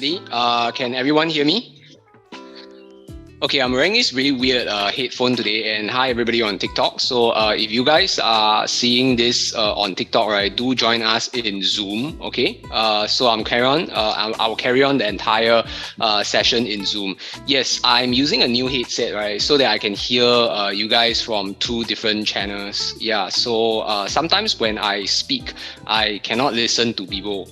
ready? Can everyone hear me? Okay, I'm wearing this really weird headphone today, and hi everybody on TikTok. So if you guys are seeing this on TikTok, right, do join us in Zoom, okay? So I'll carry on the entire session in Zoom. Yes, I'm using a new headset, right, so that I can hear you guys from 2 different channels. Yeah, so sometimes when I speak, I cannot listen to people.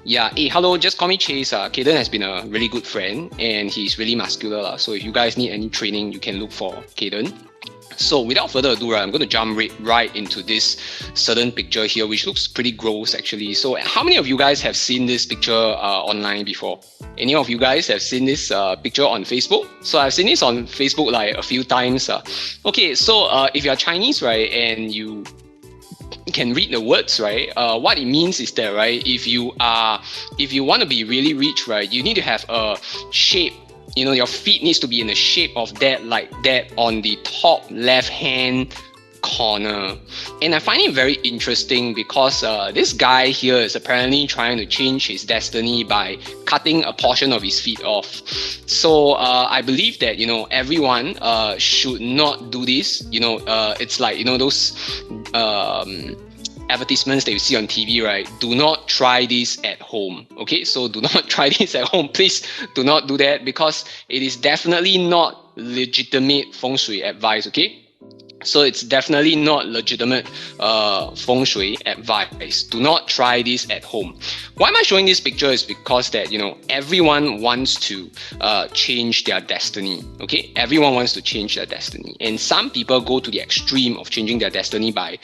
Yeah, hey, hello, just call me Chase. Kaden has been a really good friend and he's really muscular. So if you guys need any training, you can look for Kaden. So without further ado, right, I'm going to jump right into this certain picture here, which looks pretty gross actually. So how many of you guys have seen this picture online before? Any of you guys have seen this picture on Facebook? So I've seen this on Facebook like a few times. Okay, so if you're Chinese, right, and you can read the words, right, what it means is that, right, if you want to be really rich, right, you need to have a shape. You know, your feet needs to be in the shape of that, like that, on the top left hand corner. And I find it very interesting because this guy here is apparently trying to change his destiny by cutting a portion of his feet off. So I believe that, you know, everyone should not do this. You know, it's like, you know, those advertisements that you see on TV, right? Do not try this at home. Okay, so do not try this at home. Please do not do that because it is definitely not legitimate Feng Shui advice. Okay, so it's definitely not legitimate Feng Shui advice. Do not try this at home. Why am I showing this picture is because that, you know, everyone wants to change their destiny. Okay, everyone wants to change their destiny, and some people go to the extreme of changing their destiny by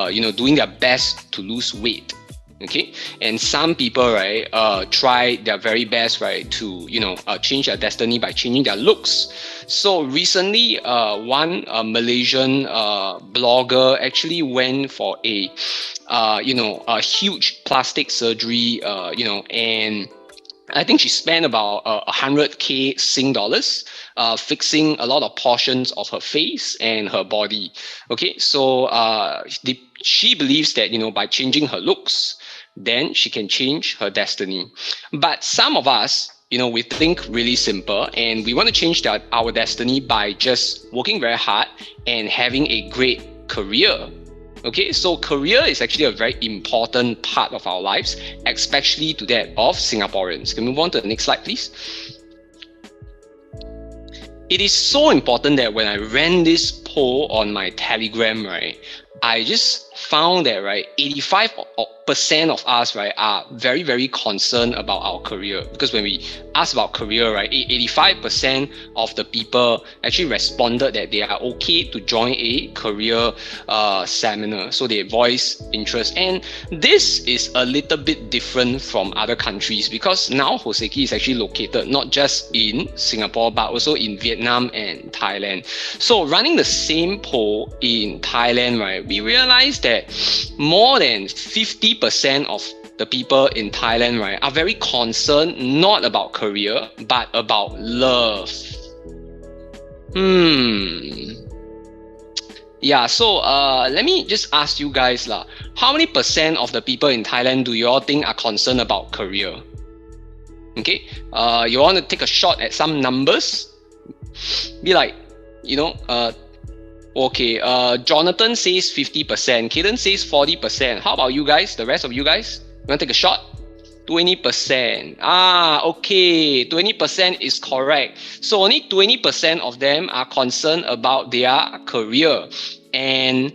you know, doing their best to lose weight. Okay, and some people, right, try their very best, right, to, you know, change their destiny by changing their looks. So recently, one Malaysian blogger actually went for a you know, a huge plastic surgery, you know, and I think she spent about 100k Sing dollars fixing a lot of portions of her face and her body. Okay, so she believes that, you know, by changing her looks, then she can change her destiny. But some of us, you know, we think really simple and we want to change our destiny by just working very hard and having a great career. Okay, so career is actually a very important part of our lives, especially to that of Singaporeans. Can we move on to the next slide, please? It is so important that when I ran this poll on my Telegram, right, I just found that, right, 85% of us, right, are very, very concerned about our career. Because when we ask about career, right, 85% of the people actually responded that they are okay to join a career seminar. So they voice interest. And this is a little bit different from other countries because now Hoseki is actually located not just in Singapore, but also in Vietnam and Thailand. So running the same poll in Thailand, right, we realized that more than 50% of the people in Thailand, right, are very concerned not about career, but about love. Yeah, so let me just ask you guys, how many percent of the people in Thailand do you all think are concerned about career? Okay, you want to take a shot at some numbers? Be like, you know, okay, Jonathan says 50%, Kaden says 40%. How about you guys, the rest of you guys? You want to take a shot? 20%. Ah, okay, 20% is correct. So only 20% of them are concerned about their career. And,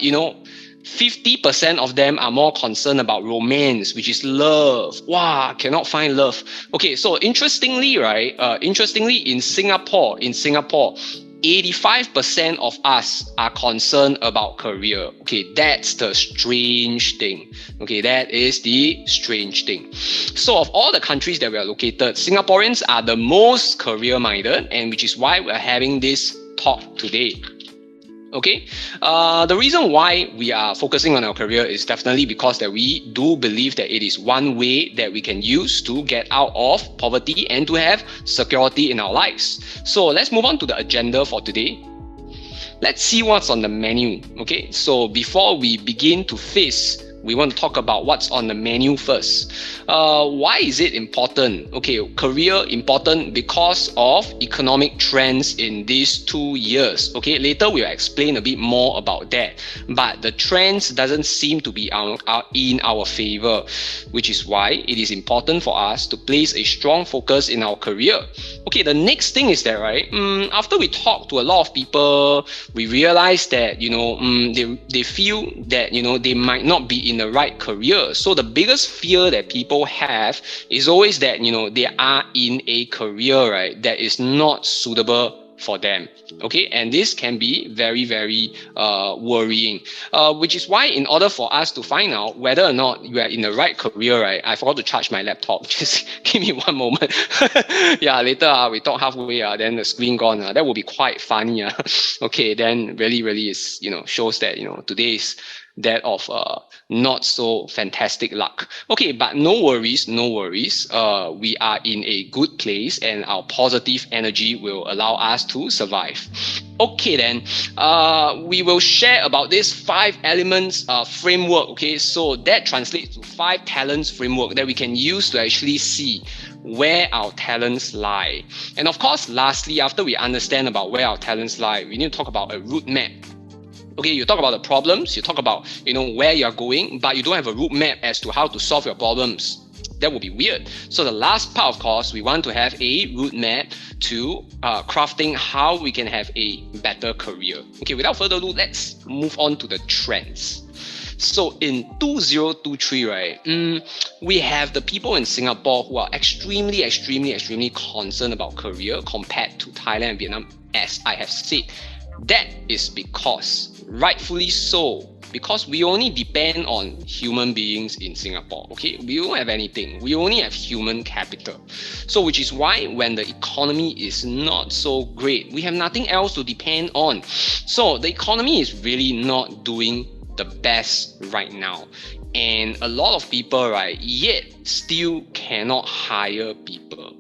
you know, 50% of them are more concerned about romance, which is love. Wow, cannot find love. Okay, so interestingly, right, in Singapore, 85% of us are concerned about career. Okay, that's the strange thing. Okay, that is the strange thing. So of all the countries that we are located, Singaporeans are the most career-minded, and which is why we're having this talk today. Okay, the reason why we are focusing on our career is definitely because that we do believe that it is one way that we can use to get out of poverty and to have security in our lives. So let's move on to the agenda for today. Let's see what's on the menu. Okay, so before we begin to feast we want to talk about what's on the menu first. Why is it important? Okay, career important because of economic trends in these 2 years. Okay, later we'll explain a bit more about that. But the trends doesn't seem to be in our favor, which is why it is important for us to place a strong focus in our career. Okay, the next thing is that, right, after we talk to a lot of people, we realize that, they feel that, they might not be in the right career. So the biggest fear that people have is always that, they are in a career, right, that is not suitable for them. Okay, and this can be very, very worrying, which is why in order for us to find out whether or not you are in the right career, right, I forgot to charge my laptop. Just give me one moment. Yeah, later we talk halfway, then the screen gone. That will be quite funny. Okay, then really is, shows that, today's that of not so fantastic luck. Okay, but no worries. We are in a good place and our positive energy will allow us to survive. Okay, then we will share about this 5 elements framework. Okay, so that translates to 5 talents framework that we can use to actually see where our talents lie. And of course, lastly, after we understand about where our talents lie, we need to talk about a route map. Okay, you talk about the problems, you talk about, where you're going, but you don't have a route map as to how to solve your problems. That would be weird. So the last part, of course, we want to have a route map to crafting how we can have a better career. Okay, without further ado, let's move on to the trends. So in 2023, right, we have the people in Singapore who are extremely concerned about career compared to Thailand and Vietnam, as I have said. That is because, rightfully so, because we only depend on human beings in Singapore. Okay, we don't have anything. We only have human capital. So which is why when the economy is not so great, we have nothing else to depend on. So the economy is really not doing the best right now. And a lot of people, right, yet still cannot hire people.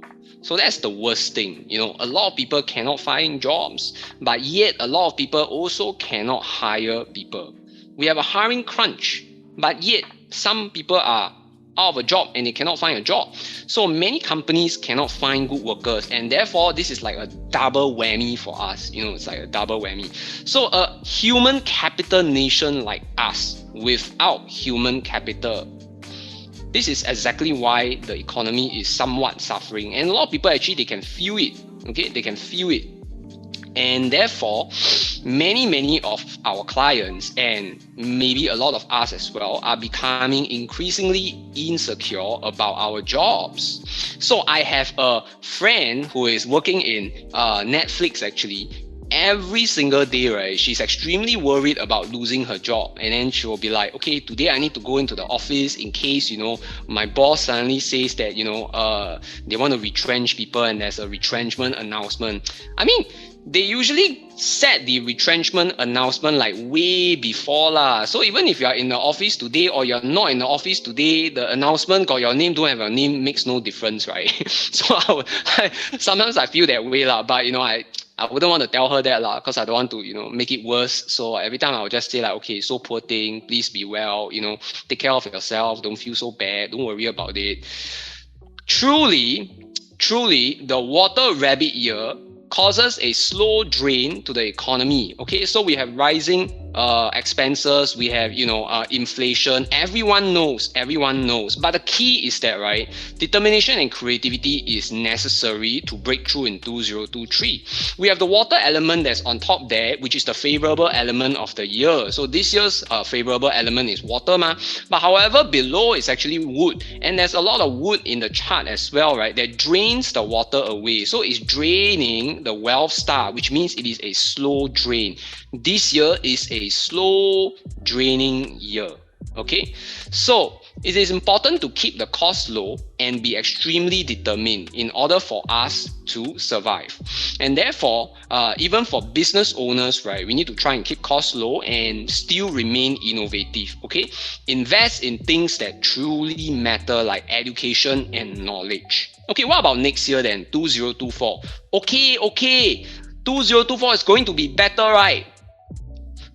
So that's the worst thing. A lot of people cannot find jobs, but yet a lot of people also cannot hire people. We have a hiring crunch, but yet some people are out of a job and they cannot find a job. So many companies cannot find good workers, and therefore this is like a double whammy for us. It's like a double whammy. So a human capital nation like us without human capital, this is exactly why the economy is somewhat suffering, and a lot of people actually, they can feel it. Okay, they can feel it. And therefore, many of our clients and maybe a lot of us as well are becoming increasingly insecure about our jobs. So I have a friend who is working in Netflix actually. Every single day, right, she's extremely worried about losing her job. And then she will be like, okay, today I need to go into the office in case, my boss suddenly says that, they want to retrench people and there's a retrenchment announcement. I mean, they usually set the retrenchment announcement like way before lah. So even if you are in the office today or you're not in the office today, the announcement got your name, don't have your name, makes no difference, right? So sometimes I feel that way lah, but I wouldn't want to tell her that lah, because I don't want to, make it worse. So every time I would just say like, okay, so poor thing, please be well, take care of yourself, don't feel so bad, don't worry about it. Truly, the water rabbit year causes a slow drain to the economy. Okay, so we have rising expenses, we have inflation. Everyone knows. But the key is that, right, determination and creativity is necessary to break through in 2023. We have the water element that's on top there, which is the favorable element of the year. So this year's favorable element is water, but however, below is actually wood, and there's a lot of wood in the chart as well, right, that drains the water away. So it's draining the wealth star, which means it is a slow drain. This year is a slow draining year. Okay, so it is important to keep the cost low and be extremely determined in order for us to survive. And therefore, even for business owners, right, we need to try and keep costs low and still remain innovative. Okay, invest in things that truly matter, like education and knowledge. Okay, what about next year then, 2024? Okay, 2024 is going to be better, right?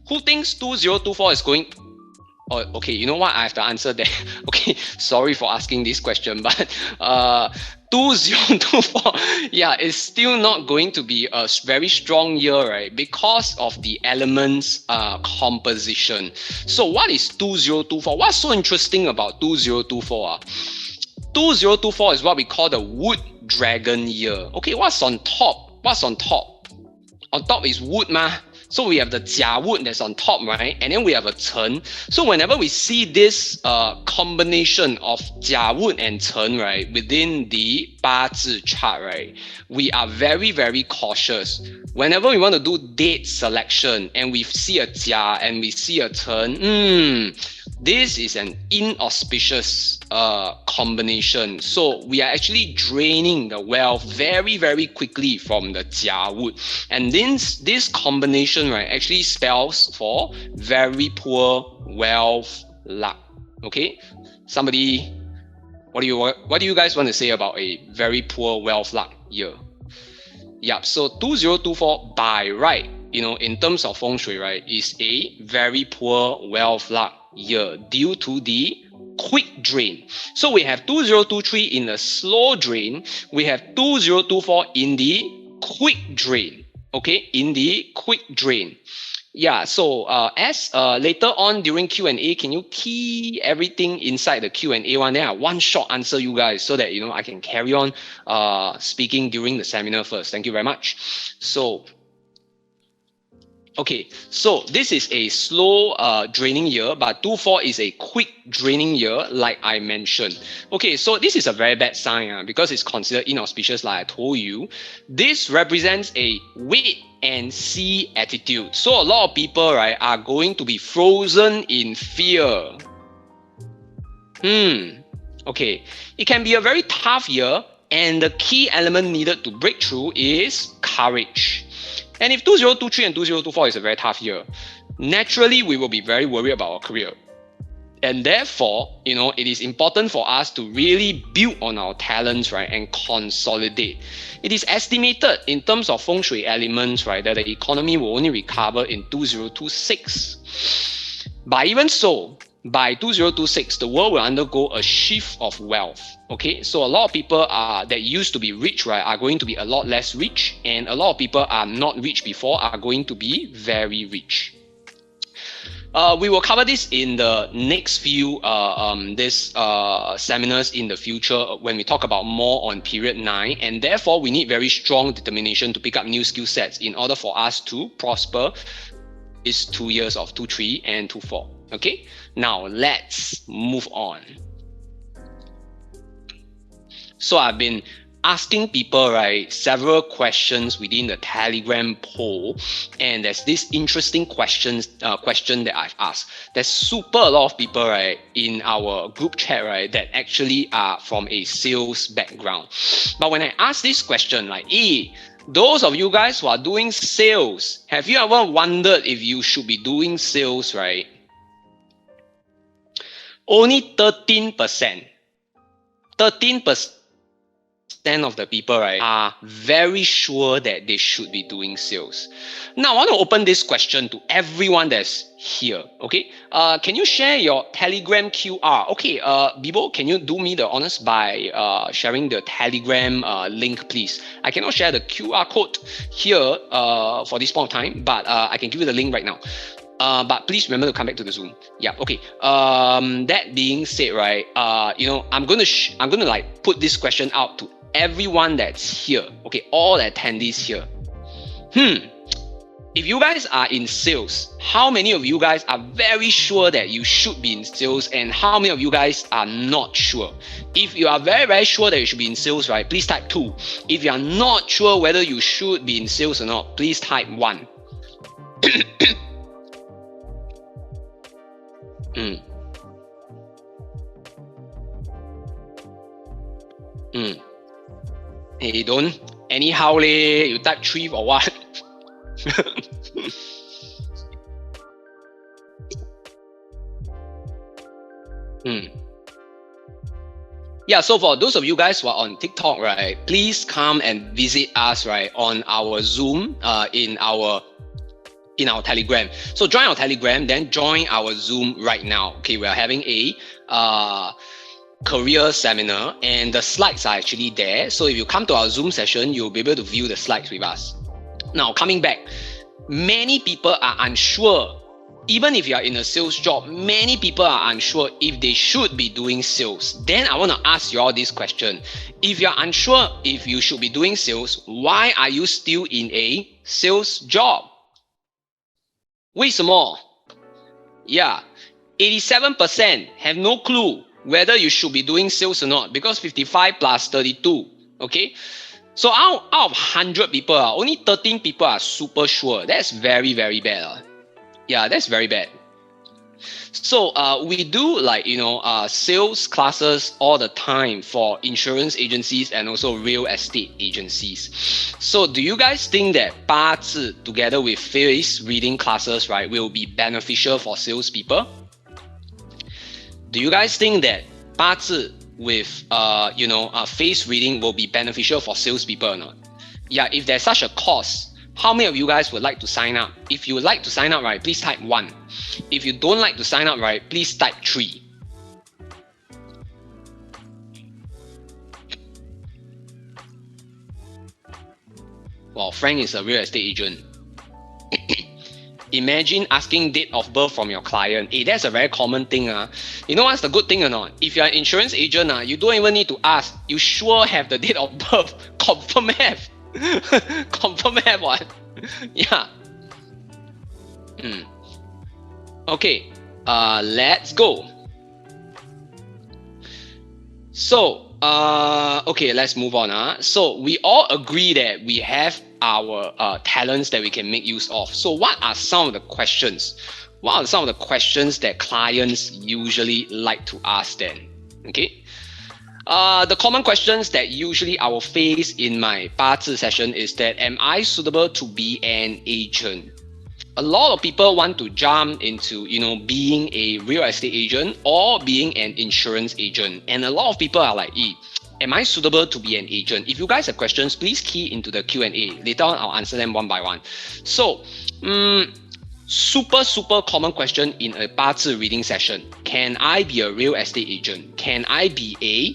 Who thinks 2024 is going... Oh, okay, you know what? I have to answer that. Okay, sorry for asking this question, but 2024, yeah, it's still not going to be a very strong year, right? Because of the elements composition. So what is 2024? What's so interesting about 2024? 2024 is what we call the wood dragon year. Okay, what's on top? What's on top? On top is wood, ma. So we have the jia wood that's on top, right? And then we have a chen. So whenever we see this combination of jia wood and chen, right, within the BAZI chart, right, we are very, very cautious. Whenever we want to do date selection and we see a jia and we see a chen, this is an inauspicious combination. So we are actually draining the wealth very, very quickly from the jia wood. And this combination, right, actually spells for very poor wealth luck. Okay, somebody, what do you guys want to say about a very poor wealth luck year? Yep, so 2024 by right, in terms of Feng Shui, right, is a very poor wealth luck year due to the quick drain. So we have 2023 in the slow drain, we have 2024 in the quick drain. Okay, in the quick drain. Yeah, so as later on during Q&A, can you key everything inside the Q&A one? Then I one shot answer you guys so that I can carry on speaking during the seminar first. Thank you very much. So okay, so this is a slow draining year, but 24 is a quick draining year, like I mentioned. Okay, so this is a very bad sign because it's considered inauspicious, like I told you. This represents a wait and see attitude. So a lot of people, right, are going to be frozen in fear. Okay, it can be a very tough year, and the key element needed to break through is courage. And if 2023 and 2024 is a very tough year, naturally we will be very worried about our career. And therefore, it is important for us to really build on our talents, right, and consolidate. It is estimated in terms of Feng Shui elements, right, that the economy will only recover in 2026. But even so, by 2026, the world will undergo a shift of wealth. Okay, so a lot of people that used to be rich, right, are going to be a lot less rich, and a lot of people are not rich before are going to be very rich. We will cover this in the next few seminars in the future when we talk about more on period 9, and therefore we need very strong determination to pick up new skill sets in order for us to prosper. Is 2 years of 23 and 24. Okay, now let's move on. So I've been asking people, right, several questions within the Telegram poll, and there's this interesting question that I've asked. There's super a lot of people, right, in our group chat, right, that actually are from a sales background. But when I ask this question, like, those of you guys who are doing sales, have you ever wondered if you should be doing sales, right? Only 13% of the people, right, are very sure that they should be doing sales. Now, I want to open this question to everyone that's here. Okay, can you share your Telegram QR? Okay, Bibo, can you do me the honors by sharing the Telegram link, please? I cannot share the QR code here for this point of time, but I can give you the link right now. But please remember to come back to the Zoom. Yeah, okay. That being said, right, I'm gonna like put this question out to everyone that's here. Okay, all the attendees here. If you guys are in sales, how many of you guys are very sure that you should be in sales, and how many of you guys are not sure? If you are very, very sure that you should be in sales, right, please type 2. If you are not sure whether you should be in sales or not, please type 1. Hey, don't anyhow leh. You type 3 or what? Yeah, so for those of you guys who are on TikTok, right, please come and visit us, right, on our Zoom in our in our Telegram. So join our Telegram, then join our Zoom right now. Okay, we are having a career seminar, and the slides are actually there. So if you come to our Zoom session, you'll be able to view the slides with us. Now, coming back, many people are unsure. Even if you are in a sales job, many people are unsure if they should be doing sales. Then I want to ask you all this question. If you're unsure if you should be doing sales, why are you still in a sales job? 为什么? Yeah, 87% have no clue whether you should be doing sales or not, because 55 plus 32, okay? So out of 100 people, only 13 people are super sure. That's very, very bad. Yeah, that's very bad. So we do sales classes all the time for insurance agencies and also real estate agencies. So do you guys think that 八字 together with face reading classes, right, will be beneficial for salespeople? Do you guys think that 八字 with face reading will be beneficial for salespeople or not? Yeah, if there's such a course, how many of you guys would like to sign up? If you would like to sign up, right, please type 1. If you don't like to sign up, right, please type 3. Well, Frank is a real estate agent. Imagine asking date of birth from your client. Hey, that's a very common thing. You know what's the good thing or not? If you're an insurance agent, you don't even need to ask. You sure have the date of birth. Confirm have. Confirm have what? Yeah. Okay. Let's go. So, okay, let's move on. So we all agree that we have our talents that we can make use of. So what are some of the questions? What are some of the questions that clients usually like to ask then? Okay. The common questions that usually I will face in my 八字 session is that, am I suitable to be an agent? A lot of people want to jump into, being a real estate agent or being an insurance agent. And a lot of people are like, am I suitable to be an agent? If you guys have questions, please key into the Q&A. Later on, I'll answer them one by one. So, super common question in a 八字 reading session. Can I be a real estate agent? Can I be a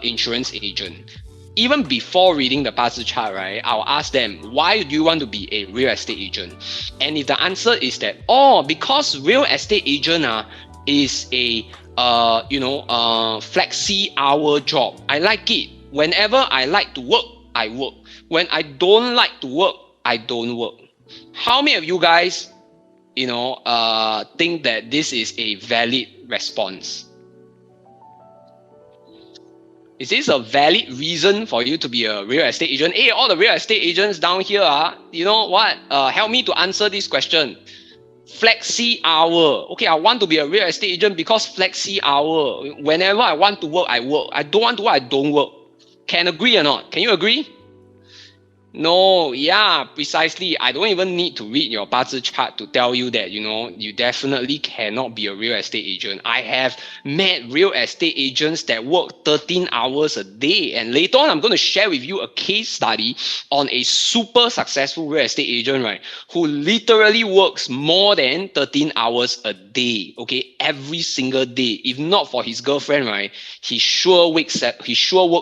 insurance agent? Even before reading the 八字 chart, right, I'll ask them, why do you want to be a real estate agent? And if the answer is that, because real estate agent is a flexi hour job. I like it. Whenever I like to work, I work. When I don't like to work, I don't work. How many of you guys think that this is a valid response? Is this a valid reason for you to be a real estate agent? Hey, all the real estate agents down here, you know what? Help me to answer this question. Flexi hour. Okay, I want to be a real estate agent because flexi hour. Whenever I want to work, I work. I don't want to work, I don't work. Can agree or not? Can you agree? No, yeah, precisely. I don't even need to read your 八字 chart to tell you that, you definitely cannot be a real estate agent. I have met real estate agents that work 13 hours a day. And later on, I'm going to share with you a case study on a super successful real estate agent, right, who literally works more than 13 hours a day, okay, every single day. If not for his girlfriend, right, he sure works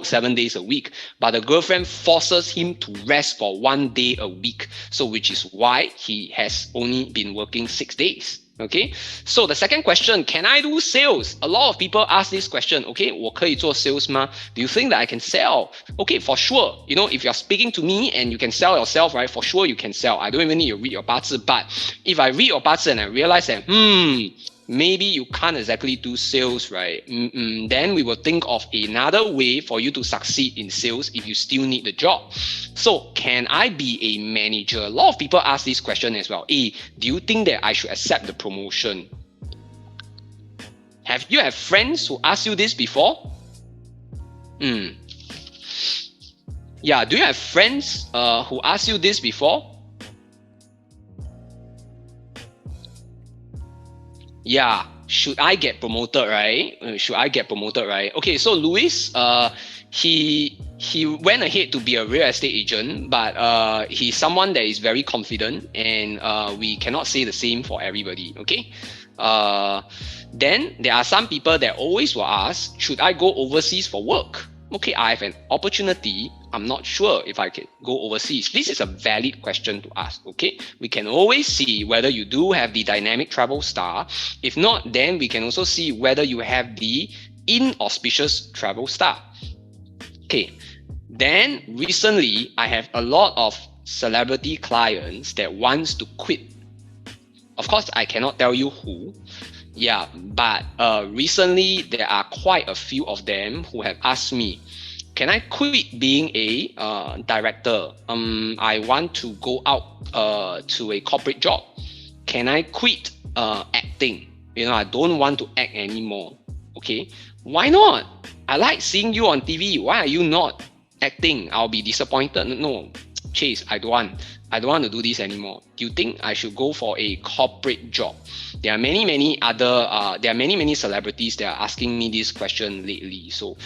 7 days a week. But the girlfriend forces him to rest for 1 day a week, so which is why he has only been working 6 days. Okay, so the second question, can I do sales? A lot of people ask this question. Okay, 我可以做 sales 吗? Do you think that I can sell? Okay, for sure. If you're speaking to me and you can sell yourself, right, for sure you can sell. I don't even need to read your 八字. But if I read your 八字and I realize that, maybe you can't exactly do sales, right? Then we will think of another way for you to succeed in sales if you still need the job. So, can I be a manager? A lot of people ask this question as well. Do you think that I should accept the promotion? Have you had friends who ask you this before? Yeah, do you have friends who ask you this before? Yeah, should I get promoted, right? Should I get promoted, right? Okay, so Louis, he went ahead to be a real estate agent, but he's someone that is very confident, and we cannot say the same for everybody. Okay. Then there are some people that always will ask, should I go overseas for work? Okay, I have an opportunity. I'm not sure if I can go overseas. This is a valid question to ask. Okay, we can always see whether you do have the dynamic travel star. If not, then we can also see whether you have the inauspicious travel star. Okay, then recently I have a lot of celebrity clients that wants to quit. Of course, I cannot tell you who. Yeah, but recently there are quite a few of them who have asked me, can I quit being a director? I want to go out to a corporate job. Can I quit acting? You know, I don't want to act anymore. Okay, why not? I like seeing you on TV. Why are you not acting? I'll be disappointed. No, Chase, I don't want to do this anymore. Do you think I should go for a corporate job? There are many other many celebrities that are asking me this question lately. So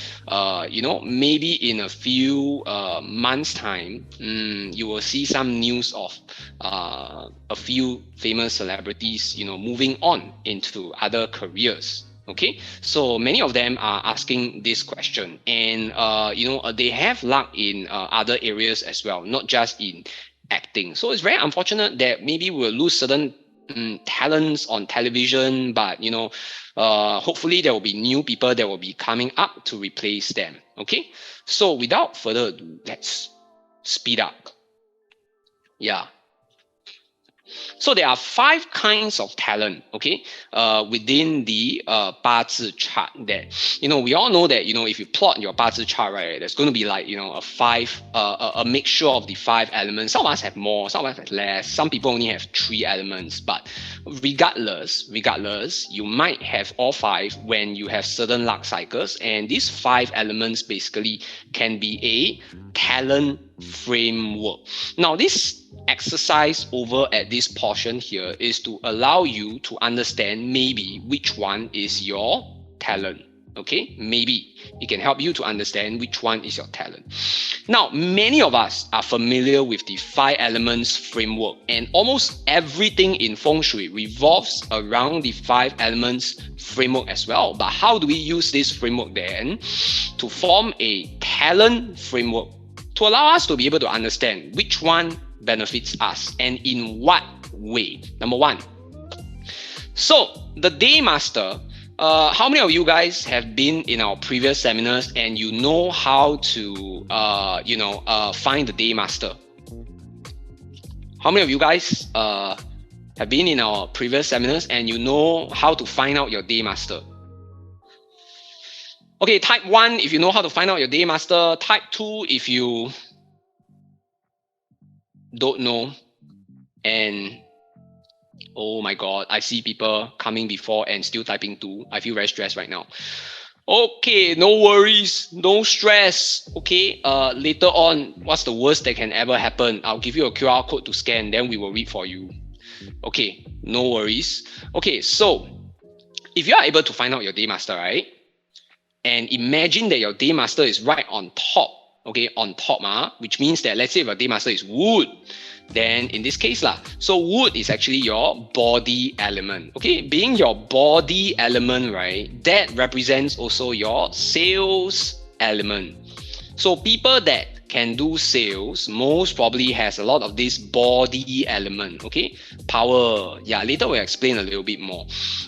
you know, maybe in a few months time, you will see some news of a few famous celebrities, you know, moving on into other careers. Okay, so many of them are asking this question, and you know, they have luck in other areas as well, not just in acting. So it's very unfortunate that maybe we'll lose certain talents on television, but you know, hopefully there will be new people that will be coming up to replace them. Okay, so without further ado, let's speed up. Yeah. So there are 5 kinds of talent, okay, within the BAZI chart that, you know, we all know that, you know, if you plot your BAZI chart, right, there's going to be like, you know, a mixture of the 5 elements. Some of us have more, some of us have less, some people only have 3 elements, but regardless, you might have all 5 when you have certain luck cycles, and these 5 elements basically can be a talent framework. Now, this exercise over at this portion here is to allow you to understand maybe which one is your talent. Okay, maybe it can help you to understand which one is your talent. Now, many of us are familiar with the 5 elements framework, and almost everything in Feng Shui revolves around the 5 elements framework as well. But how do we use this framework then to form a talent framework to allow us to be able to understand which one benefits us and in what way? Number 1. So the Daymaster, how many of you guys have been in our previous seminars and you know how to find the Daymaster? How many of you guys have been in our previous seminars and you know how to find out your Daymaster? Okay, type 1 if you know how to find out your Daymaster. Type 2 if you don't know. And oh my god, I see people coming before and still typing 2. I feel very stressed right now. Okay, no worries, no stress. Okay, later on, what's the worst that can ever happen? I'll give you a QR code to scan, then we will read for you. Okay, no worries. Okay, so if you are able to find out your Daymaster, right? And imagine that your Daymaster is right on top. Okay, on top, which means that let's say if your Daymaster is wood, then in this case, so wood is actually your body element. Okay, being your body element, right, that represents also your sales element. So people that can do sales most probably has a lot of this body element. Okay, power. Yeah, later we'll explain a little bit more.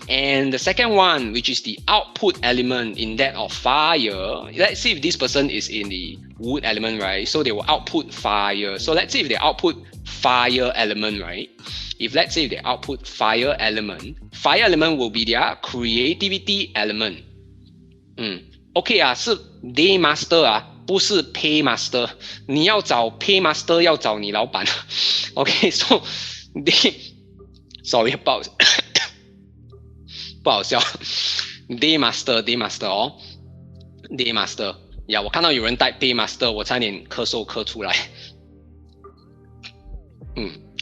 And the second one, which is the output element in that of fire. Let's see if this person is in the wood element, right? So they will output fire. So let's say if they output fire element, right? If let's say if they output fire element will be their creativity element. Okay 是 Daymaster 不是 Paymaster. 你要找 Paymaster 要找你老板。Okay, so sorry about 不好笑。Daymaster 哦 Daymaster。呀，我看到有人带 Daymaster， 我差点咳嗽咳出来。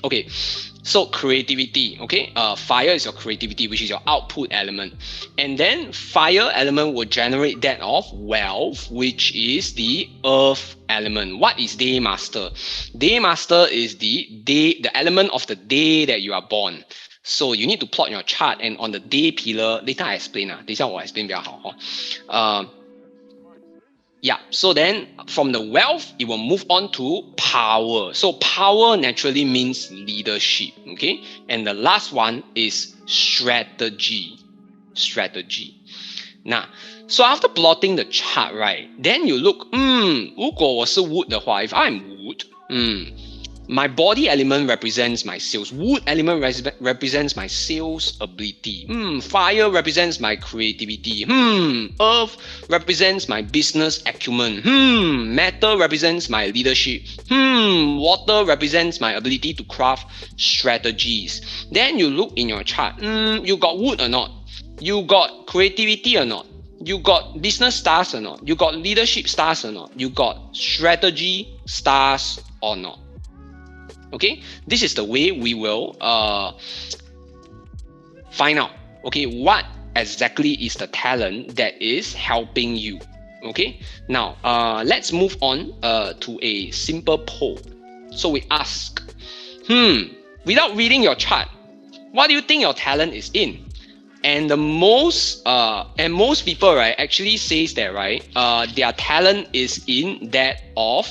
Okay, So creativity, okay? Fire is your creativity, which is your output element. And then fire element will generate that of wealth, which is the earth element. What is Daymaster? Daymaster is the element of the day that you are born. So you need to plot your chart, and on the day pillar, later I explain. 等一下我 explain 比较好哦。Yeah, so then from the wealth, it will move on to power. So power naturally means leadership, okay? And the last one is strategy. Strategy. Now, so after plotting the chart, right, then you look, 如果我是 wood 的话, if I'm wood, my body element represents my sales. Wood element represents my sales ability. Fire represents my creativity. Earth represents my business acumen. Metal represents my leadership. Water represents my ability to craft strategies. Then you look in your chart. You got wood or not? You got creativity or not? You got business stars or not? You got leadership stars or not? You got strategy stars or not? Okay, this is the way we will find out, okay, what exactly is the talent that is helping you. Okay, now let's move on to a simple poll. So we ask, without reading your chart, what do you think your talent is in? And the most people, right, actually says that, right, their talent is in that of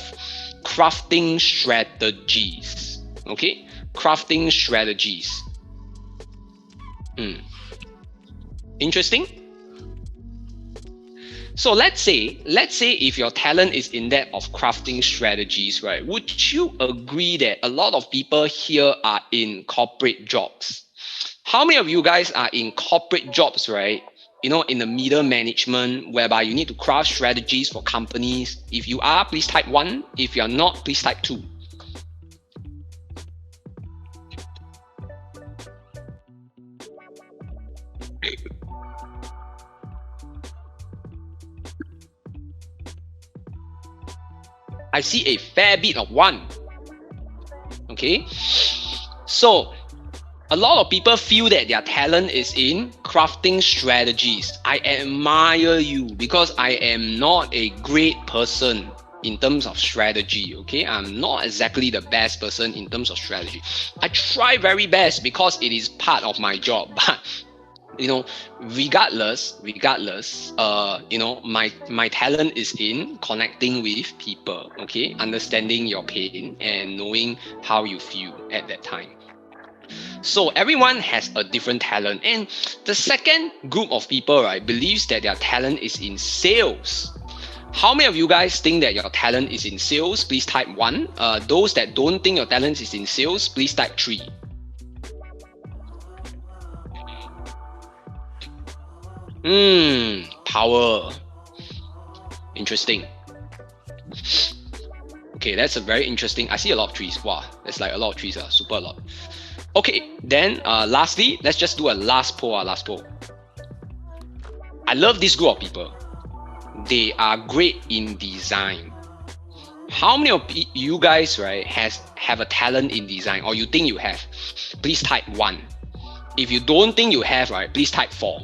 crafting strategies. Okay, crafting strategies. Interesting. So let's say if your talent is in that of crafting strategies, right, would you agree that a lot of people here are in corporate jobs? How many of you guys are in corporate jobs, right? You know, in the middle management, whereby you need to craft strategies for companies. If you are, please type 1. If you're not, please type 2. I see a fair bit of 1. Okay, so a lot of people feel that their talent is in crafting strategies. I admire you because I am not a great person in terms of strategy. Okay, I'm not exactly the best person in terms of strategy. I try very best because it is part of my job, but you know, regardless, you know, my talent is in connecting with people, okay, understanding your pain and knowing how you feel at that time. So everyone has a different talent, and the second group of people, right, believes that their talent is in sales. How many of you guys think that your talent is in sales? Please type 1. Those that don't think your talent is in sales, please type 3. Power. Interesting. Okay, that's a very interesting. I see a lot of trees. Wow, that's like a lot of trees. Super a lot. Okay, then lastly, let's just do a last poll. I love this group of people. They are great in design. How many of you guys, right, have a talent in design, or you think you have? Please type 1. If you don't think you have, right, please type 4.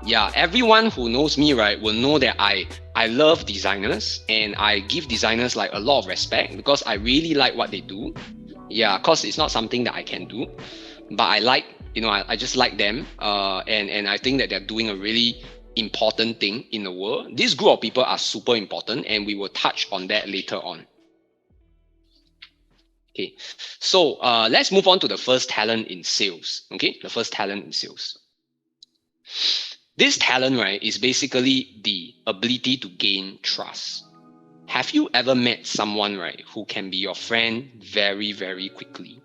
Yeah, everyone who knows me, right, will know that I love designers, and I give designers like a lot of respect because I really like what they do. Yeah, cause it's not something that I can do, but I like, you know, I just like them, and I think that they're doing a really important thing in the world. This group of people are super important, and we will touch on that later on. Okay, so let's move on to the first talent in sales. Okay, the first talent in sales. This talent, right, is basically the ability to gain trust. Have you ever met someone, right, who can be your friend very, very quickly?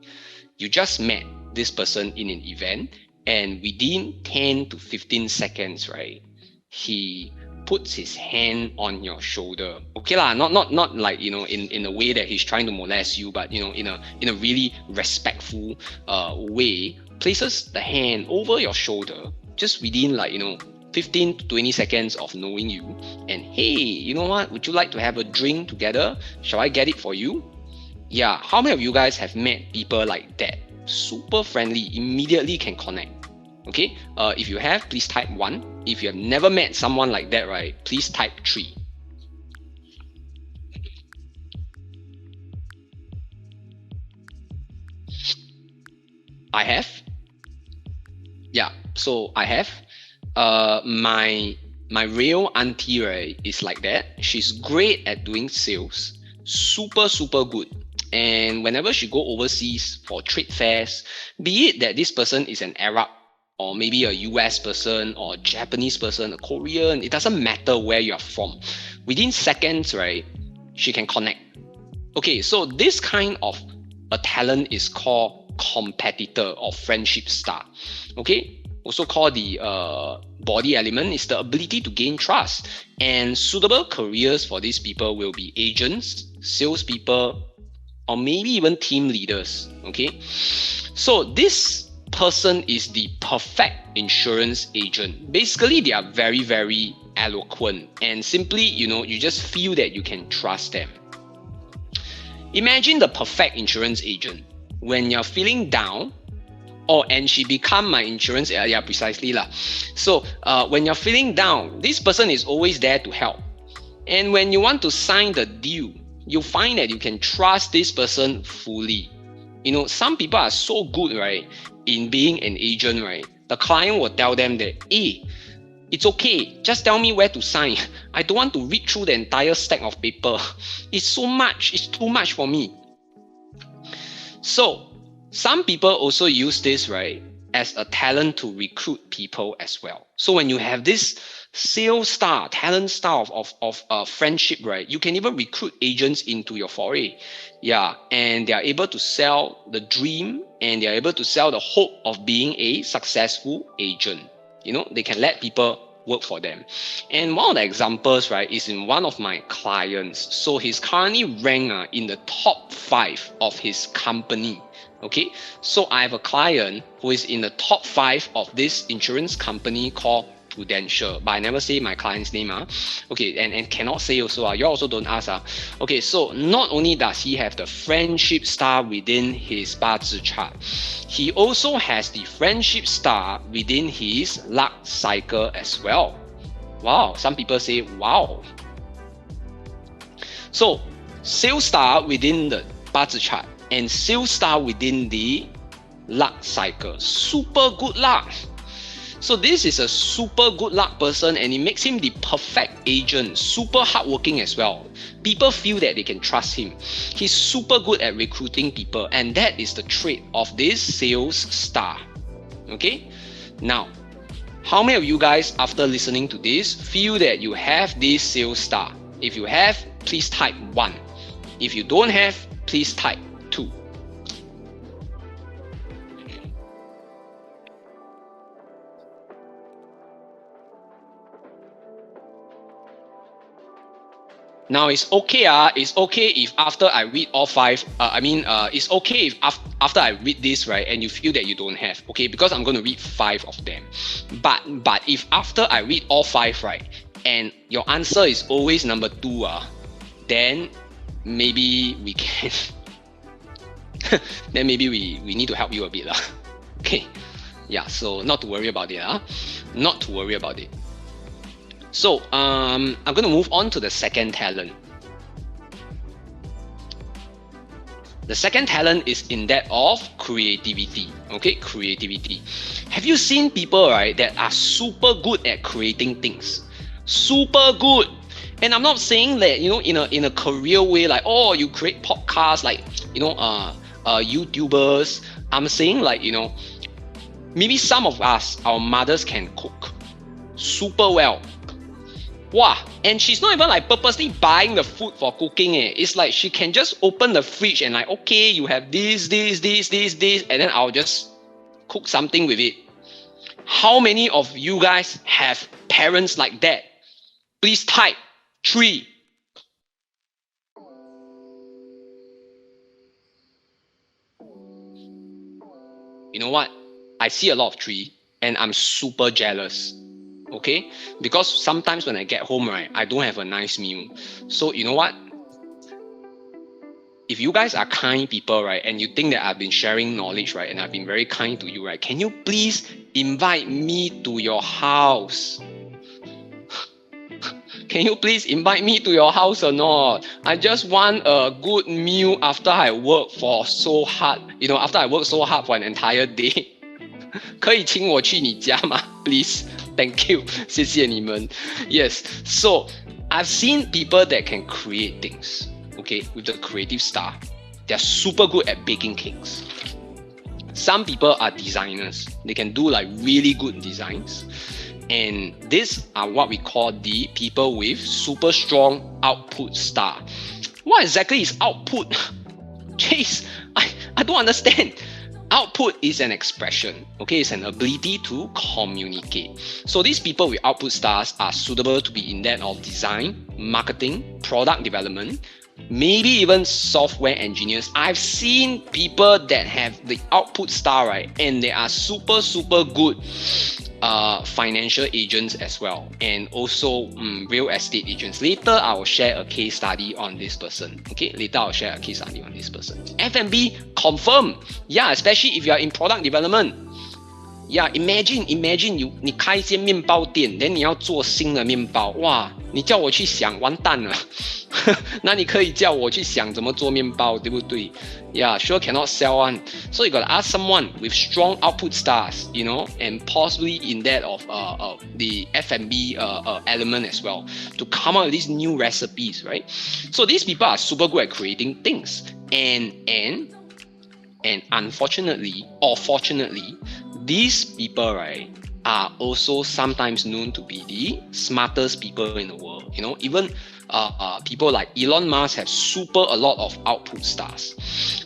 You just met this person in an event, and within 10 to 15 seconds, right, he puts his hand on your shoulder. Okay lah, not like, you know, in a way that he's trying to molest you, but you know, in a really respectful way, places the hand over your shoulder just within, like, you know, 15 to 20 seconds of knowing you, and hey, you know what? Would you like to have a drink together? Shall I get it for you? Yeah, how many of you guys have met people like that? Super friendly, immediately can connect. Okay, if you have, please type 1. If you have never met someone like that, right, please type 3. I have. Yeah, so I have. My real auntie, right, is like that. She's great at doing sales, super good. And whenever she go overseas for trade fairs, be it that this person is an Arab or maybe a US person or a Japanese person, a Korean, it doesn't matter where you're from. Within seconds, right, she can connect. Okay, so this kind of a talent is called competitor or friendship star. Okay, also called the body element is the ability to gain trust. And suitable careers for these people will be agents, salespeople, or maybe even team leaders. Okay, so this person is the perfect insurance agent. Basically, they are very eloquent, and simply, you just feel that you can trust them. Imagine the perfect insurance agent. When you're feeling down, and she become my insurance, yeah, precisely lah. So when you're feeling down, this person is always there to help. And when you want to sign the deal, you find that you can trust this person fully. Some people are so good, right, in being an agent, right? The client will tell them that, hey, it's okay, just tell me where to sign. I don't want to read through the entire stack of paper. It's too much for me. So some people also use this, right, as a talent to recruit people as well. So when you have this sales star, talent star of friendship, right, you can even recruit agents into your foray. Yeah, and they are able to sell the dream, and they are able to sell the hope of being a successful agent. They can let people work for them. And one of the examples, right, is in one of my clients. So he's currently ranked in the top 5 of his company. Okay, so I have a client who is in the top 5 of this insurance company called Prudential, but I never say my client's name. Okay, and cannot say also. You also don't ask. Okay, so not only does he have the friendship star within his BAZI chart, he also has the friendship star within his luck cycle as well. Wow, some people say wow. So sales star within the BAZI chart and sales star within the luck cycle. Super good luck. So this is a super good luck person, and it makes him the perfect agent, super hardworking as well. People feel that they can trust him. He's super good at recruiting people, and that is the trait of this sales star. Okay? Now, how many of you guys, after listening to this, feel that you have this sales star? If you have, please type 1. If you don't have, please type 2. Now it's okay. It's okay if after I read all 5. It's okay if after I read this, right, and you feel that you don't have. Okay, because I'm going to read 5 of them. But if after I read all 5, right, and your answer is always number 2, then maybe we can. Then maybe we need to help you a bit, Okay, yeah. So not to worry about it, Not to worry about it. So I'm going to move on to the second talent. The second talent is in that of creativity. Okay, creativity. Have you seen people, right, that are super good at creating things? Super good. And I'm not saying that, in a career way, like, oh, you create podcasts, like, YouTubers. I'm saying, like, maybe some of us, our mothers can cook super well. Wow, and she's not even like purposely buying the food for cooking. It's like she can just open the fridge and like, okay, you have this, and then I'll just cook something with it. How many of you guys have parents like that? Please type 3. You know what? I see a lot of 3 and I'm super jealous. okay? Because sometimes when I get home, right, I don't have a nice meal. So you know what? If you guys are kind people, right, and you think that I've been sharing knowledge, right, and I've been very kind to you, right, can you please invite me to your house? Can you please invite me to your house or not? I just want a good meal after I work for so hard, after I work so hard for an entire day. 可以请我去你家吗 Please, thank you. 谢谢你们 Yes, so I've seen people that can create things, okay, with the creative star. They're super good at baking cakes. Some people are designers. They can do like really good designs. And these are what we call the people with super strong output star. What exactly is output? Jeez, I don't understand. Output is an expression, okay? It's an ability to communicate. So these people with output stars are suitable to be in that of design, marketing, product development, maybe even software engineers. I've seen people that have the output star, right? And they are super, super good financial agents as well, and also real estate agents. Later, I will share a case study on this person. Okay, later I'll share a case study on this person. F&B confirm, yeah, especially if you are in product development. Yeah, imagine 你开一间面包店 then 你要做新的面包，哇，你叫我去想，完蛋了。那你可以叫我去想怎么做面包，对不对？ Yeah, sure cannot sell one. So you gotta ask someone with strong output stars, and possibly in that of the F&B element as well, to come up with these new recipes, right? So these people are super good at creating things, and unfortunately or fortunately, these people, right, are also sometimes known to be the smartest people in the world. Even people like Elon Musk have a lot of output stars.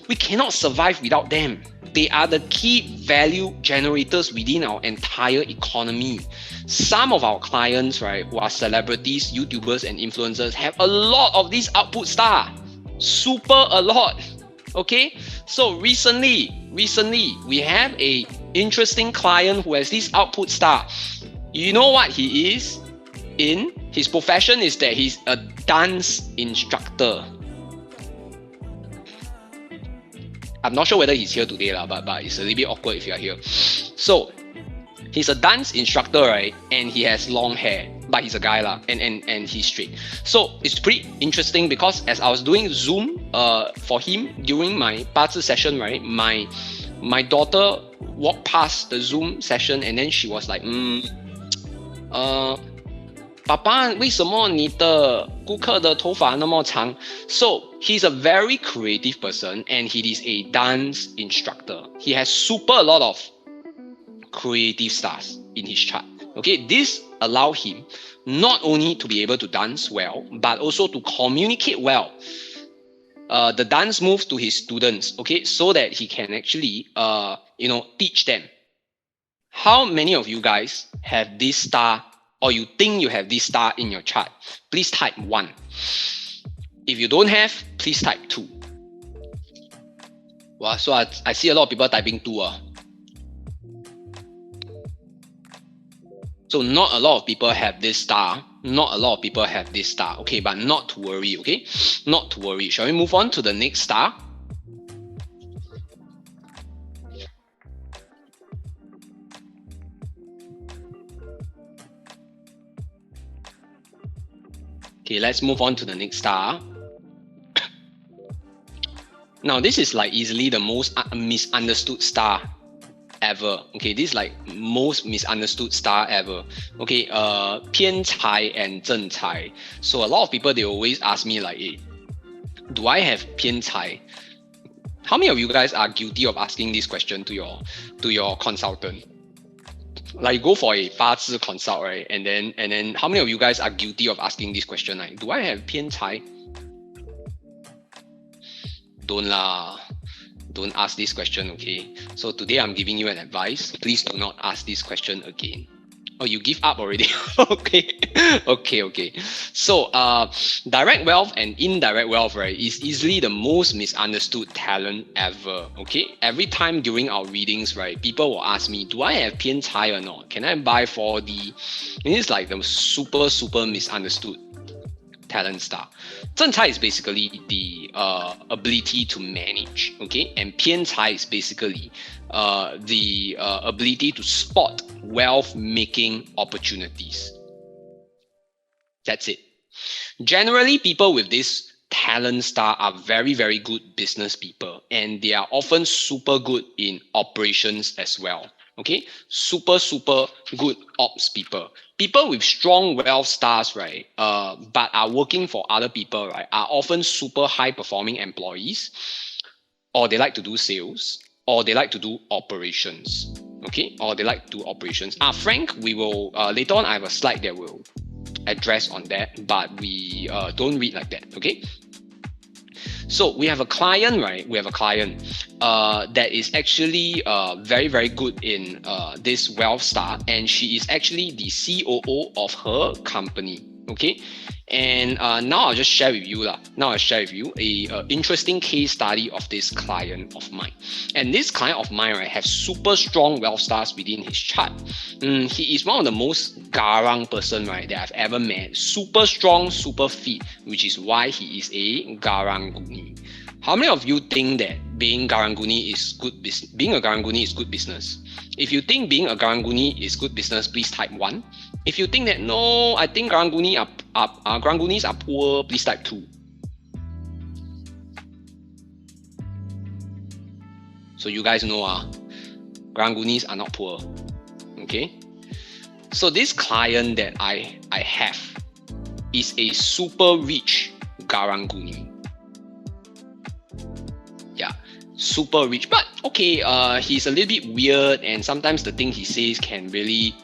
We cannot survive without them. They are the key value generators within our entire economy. Some of our clients, right, who are celebrities, YouTubers, and influencers, have a lot of these output star. Super a lot. Okay, so recently we have a interesting client who has this output star. You know what he is? In his profession is that he's a dance instructor. I'm not sure whether he's here today, but it's a little bit awkward if you're here. So he's a dance instructor, right? And he has long hair, but he's a guy and he's straight. So it's pretty interesting because as I was doing Zoom for him during my BAZI session, right? My daughter walked past the Zoom session and then she was like, 爸爸，为什么你的顾客的头发那么长? So he's a very creative person and he is a dance instructor. He has a lot of creative stars in his chart. Okay, this allows him not only to be able to dance well, but also to communicate well. The dance moves to his students, okay, so that he can actually, teach them. How many of you guys have this star, or you think you have this star in your chart? Please type 1. If you don't have, please type 2. Wow, so I see a lot of people typing 2. So not a lot of people have this star. Not a lot of people have this star. Okay, but not to worry, okay? Not to worry. Shall we move on to the next star? Okay, let's move on to the next star. Now, this is like easily the most misunderstood star ever. Okay, this is like most misunderstood star ever. Okay, 偏财 and 正财. So a lot of people, they always ask me like, hey, do I have 偏财? How many of you guys are guilty of asking this question to your consultant? Like go for a BAZI consult, right? And then how many of you guys are guilty of asking this question? Like, do I have 偏财? Don't ask this question, okay? So today I'm giving you an advice. Please do not ask this question again. Oh, you give up already? Okay. Okay. So, direct wealth and indirect wealth, right, is easily the most misunderstood talent ever. Okay, every time during our readings, right, people will ask me, "Do I have 偏财 or not? Can I buy 4D?" And it's like the super misunderstood talent star. 正财 is basically the ability to manage, okay, and 偏财 is basically the ability to spot wealth making opportunities. That's it. Generally, people with this talent star are very good business people, and they are often super good in operations as well. Okay, super good ops people. People with strong wealth stars, right, but are working for other people, right, are often super high performing employees, or they like to do sales, or they like to do operations. Okay, or they like to do operations. Frank, we will later on. I have a slide that will address on that, but we don't read like that. Okay. So we have a client, right? We have a client that is actually very good in this wealth star, and she is actually the COO of her company. Okay, and now I'll just share with you a interesting case study of this client of mine. And this client of mine, right, has super strong wealth stars within his chart. He is one of the most garang person, right, that I've ever met. Super strong, super fit, which is why he is a garanguni. How many of you think that being garanguni is good business? Being a garanguni is good business. If you think being a garanguni is good business, please type 1. If you think that no, I think garangunis are poor, please type 2. So you guys know garangunis are not poor. Okay. So this client that I have is a super rich garanguni. Yeah, super rich, but okay, he's a little bit weird, and sometimes the thing he says can really,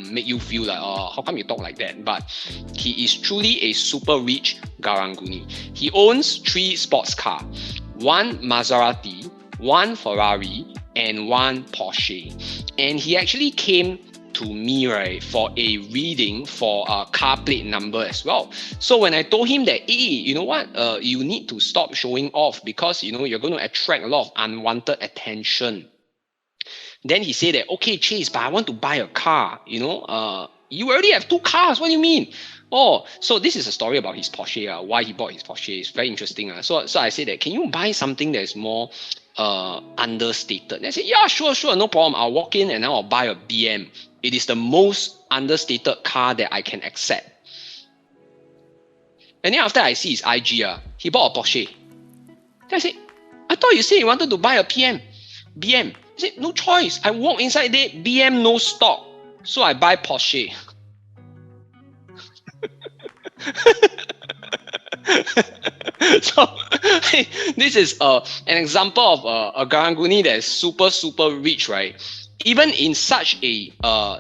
make you feel like, oh, how come you talk like that? But he is truly a super rich garanguni. He owns 3 sports cars, 1 Maserati, 1 Ferrari, and 1 Porsche. And he actually came to me, right, for a reading for a car plate number as well. So when I told him that, hey, you know what, you need to stop showing off because you're going to attract a lot of unwanted attention. Then he said that, okay, Chase, but I want to buy a car. You already have 2 cars. What do you mean? Oh, so this is a story about his Porsche. Why he bought his Porsche. It's very interesting. So I said that, can you buy something that is more understated? They said, yeah, sure, no problem. I'll walk in and I'll buy a BM. It is the most understated car that I can accept. And then after I see his IG, he bought a Porsche. Then I said, I thought you said you wanted to buy a BM. He said, no choice. I walk inside there, BM no stock. So I buy Porsche. So this is an example of a garanguni that is super rich, right? Even in such a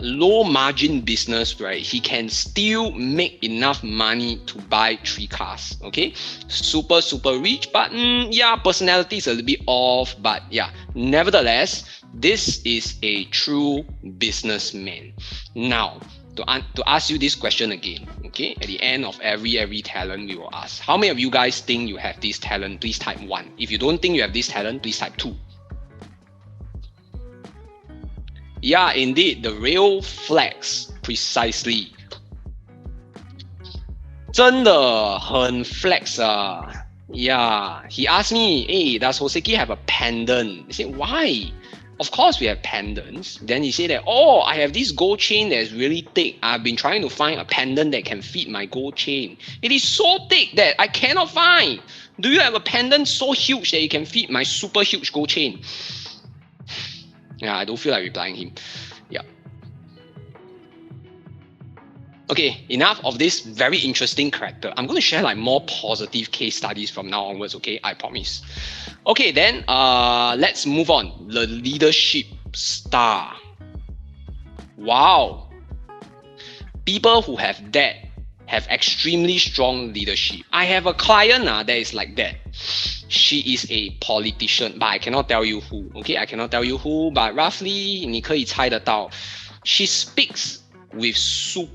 low margin business, right, he can still make enough money to buy 3 cars. Okay, super rich, but yeah, personality is a little bit off, but yeah, nevertheless, this is a true businessman. Now, to ask you this question again, okay, at the end of every talent, we will ask, how many of you guys think you have this talent? Please type 1. If you don't think you have this talent, please type 2. Yeah, indeed, the real flex, precisely. 真的很 flex Yeah, he asked me, hey, does Hoseki have a pendant? I said, why? Of course we have pendants. Then he said that, oh, I have this gold chain that is really thick. I've been trying to find a pendant that can fit my gold chain. It is so thick that I cannot find. Do you have a pendant so huge that it can fit my super huge gold chain? Yeah, I don't feel like replying him. Yeah. Okay, enough of this very interesting character. I'm going to share like more positive case studies from now onwards, okay? I promise. Okay, then let's move on. The leadership star. Wow. People who have that have extremely strong leadership. I have a client that is like that. She is a politician, but I cannot tell you who. Okay, I cannot tell you who, but roughly 你可以猜得到. She speaks with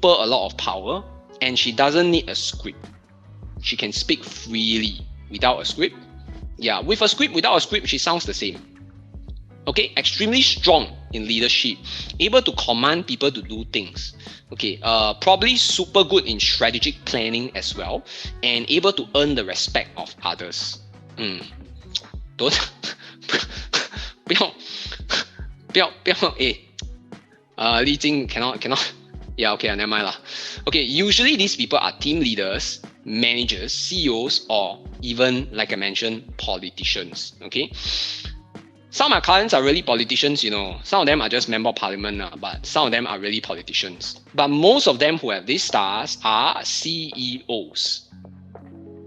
a lot of power, and she doesn't need a script. She can speak freely without a script. Yeah, with a script, without a script, she sounds the same. Okay, extremely strong in leadership, able to command people to do things. Okay, probably super good in strategic planning as well, and able to earn the respect of others. Don't 不要丽晶 cannot yeah, okay, never mind lah. Okay, usually these people are team leaders, managers, CEOs, or even, like I mentioned, politicians. Okay, some of my clients are really politicians, you know. Some of them are just member of parliament, but some of them are really politicians. But most of them who have these stars are CEOs.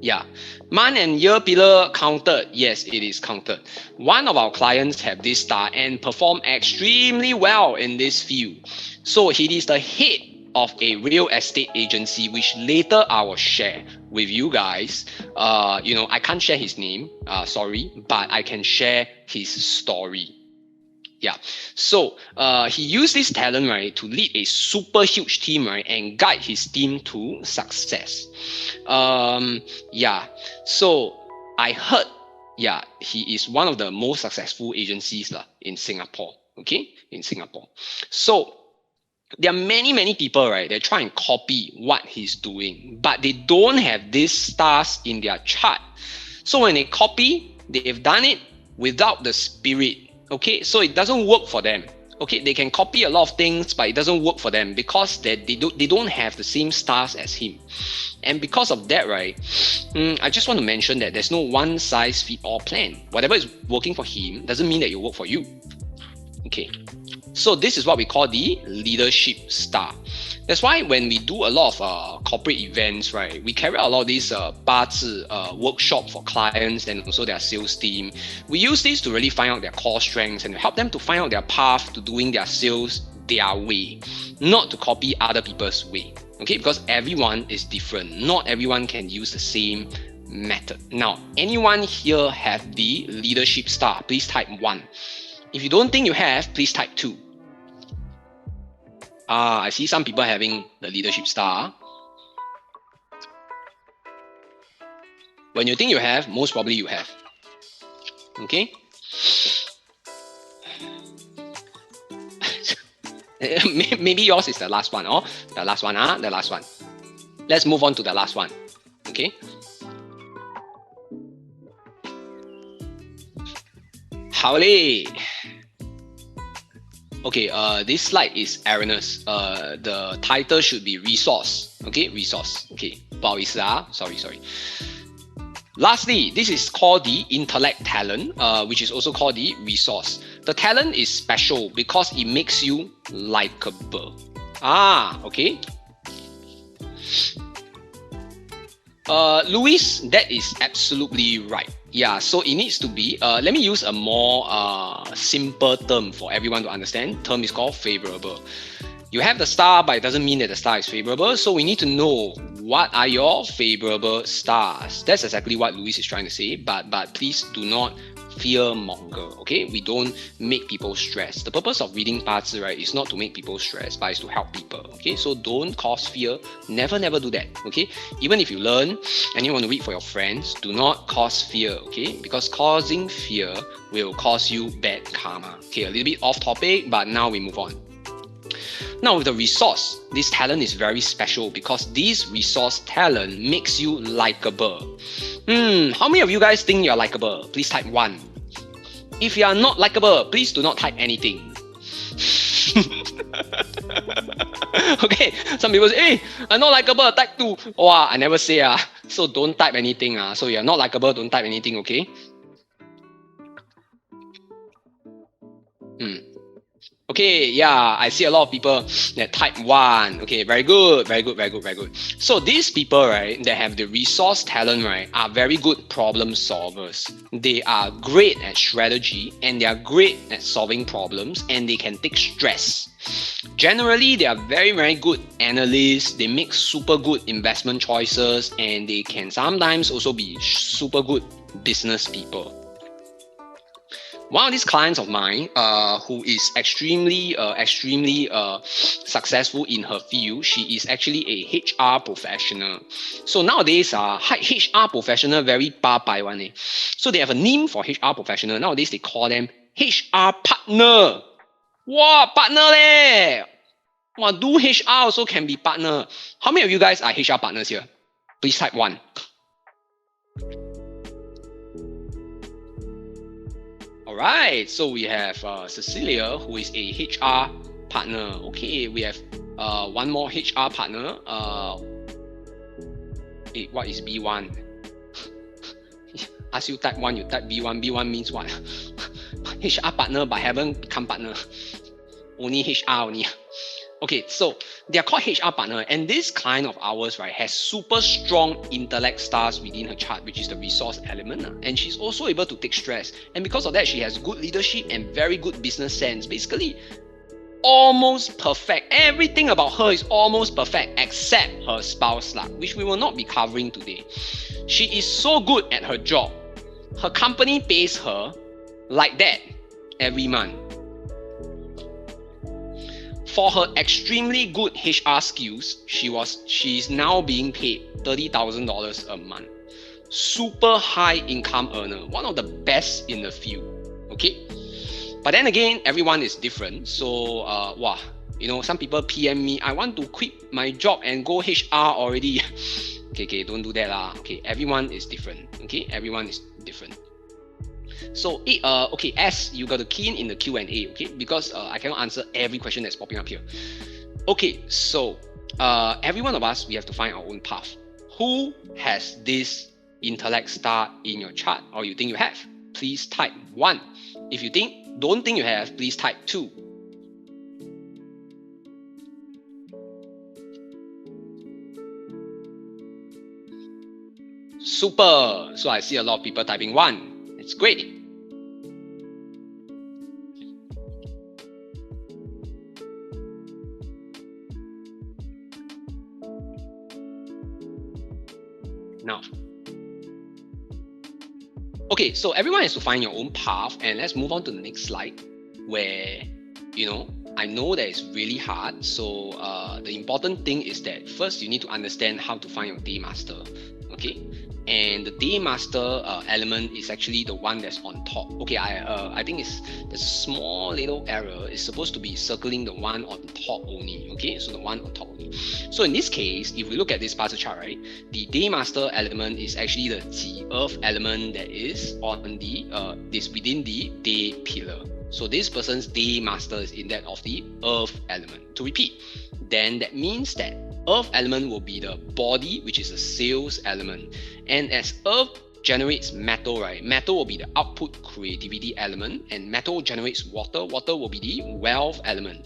Yeah, month and year pillar counted. Yes, it is counted. One of our clients have this star and perform extremely well in this field. So he is the head of a real estate agency, which later I will share with you guys. You know, I can't share his name, sorry, but I can share his story. Yeah, so he used this talent, right, to lead a super huge team, right, and guide his team to success. Yeah, so I heard, yeah, he is one of the most successful agencies in Singapore. Okay, in Singapore. So there are many people, right, that try and copy what he's doing, but they don't have these stars in their chart. So when they copy, they've done it without the spirit. Okay, so it doesn't work for them. Okay, they can copy a lot of things, but it doesn't work for them because they don't have the same stars as him. And because of that, right, I just want to mention that there's no one size fit all plan. Whatever is working for him doesn't mean that it will work for you. Okay, so this is what we call the leadership star. That's why when we do a lot of corporate events, right, we carry out a lot of these BAZI workshop for clients and also their sales team. We use this to really find out their core strengths and help them to find out their path to doing their sales their way, not to copy other people's way. Okay, because everyone is different. Not everyone can use the same method. Now, anyone here have the leadership star? Please type 1. If you don't think you have, please type 2. I see some people having the leadership star. When you think you have, most probably you have. Okay? Maybe yours is the last one, or the last one, the last one. Let's move on to the last one. Okay? Howdy. Okay, this slide is erroneous. The title should be resource. Okay, resource. Okay, 不好意思啊, sorry. Lastly, this is called the intellect talent, which is also called the resource. The talent is special because it makes you likable. Okay. Louis, that is absolutely right. Yeah, so it needs to be, let me use a more simple term for everyone to understand. Term is called favorable. You have the star, but it doesn't mean that the star is favorable. So we need to know what are your favorable stars. That's exactly what Louis is trying to say, but please do not fear monger. Okay, we don't make people stress. The purpose of reading BAZI, right, is not to make people stress, but it's to help people. Okay, so don't cause fear. Never do that. Okay, even if you learn and you want to read for your friends, do not cause fear. Okay, because causing fear will cause you bad karma. Okay, a little bit off topic, but now we move on. Now with the resource, this talent is very special because this resource talent makes you likable. How many of you guys think you're likable? Please type 1. If you are not likable, please do not type anything. Okay, some people say, hey, I'm not likable, type 2. Wow, I never say. So don't type anything. So you're not likable, don't type anything, okay? Okay, yeah, I see a lot of people that type 1. Okay, very good. So these people, right, that have the resource talent, right, are very good problem solvers. They are great at strategy and they are great at solving problems and they can take stress. Generally, they are very good analysts. They make super good investment choices and they can sometimes also be super good business people. One of these clients of mine, who is extremely successful in her field, she is actually a HR professional. So nowadays, HR professional very bai one. So they have a name for HR professional. Nowadays they call them HR partner. Wow, partner leh! Wow, do HR also can be partner. How many of you guys are HR partners here? Please type 1. Alright, so we have Cecilia, who is a HR partner. Okay, we have one more HR partner. What is B1? Ask you type 1, you type B1. B1 means what? HR partner, but haven't become partner. Only HR only. Okay, so they are called HR partner, and this client of ours, right, has super strong intellect stars within her chart, which is the resource element, and she's also able to take stress, and because of that, she has good leadership and very good business sense. Basically, almost perfect. Everything about her is almost perfect except her spouse luck, which we will not be covering today. She is so good at her job. Her company pays her like that every month. For her extremely good HR skills, she is now being paid $30,000 a month. Super high income earner, one of the best in the field. Okay, but then again, everyone is different. So, some people PM me, I want to quit my job and go HR already. Okay, don't do that lah. Okay, everyone is different. Okay, everyone is different. So, as you got to key in the Q&A, okay, because I cannot answer every question that's popping up here. Okay, so every one of us, we have to find our own path. Who has this intellect star in your chart, or you think you have? Please type 1. If you don't think you have, please type 2. Super. So I see a lot of people typing 1. It's great. Now, okay, so everyone has to find your own path, and let's move on to the next slide, where, I know that it's really hard. So the important thing is that first you need to understand how to find your Daymaster. Okay, and the Daymaster element is actually the one that's on top. Okay, I think there's a small little error. It's supposed to be circling the one on top only. Okay, so the one on top only. So in this case, if we look at this puzzle chart, right, the Daymaster element is actually the Ji Earth element that is on the within the Day pillar. So this person's Daymaster is in that of the Earth element. To repeat, then that means that Earth element will be the body, which is a sales element. And as Earth generates metal, right? Metal will be the output creativity element, and metal generates water. Water will be the wealth element.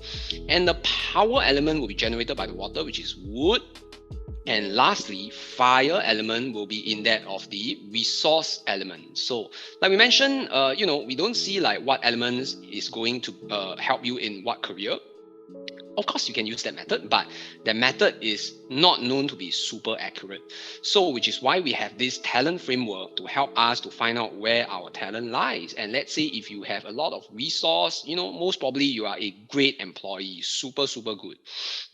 And the power element will be generated by the water, which is wood. And lastly, fire element will be in that of the resource element. So like we mentioned, we don't see like what elements is going to help you in what career. Of course, you can use that method, but that method is not known to be super accurate. So, which is why we have this talent framework to help us to find out where our talent lies. And let's say if you have a lot of resource, most probably you are a great employee, super good.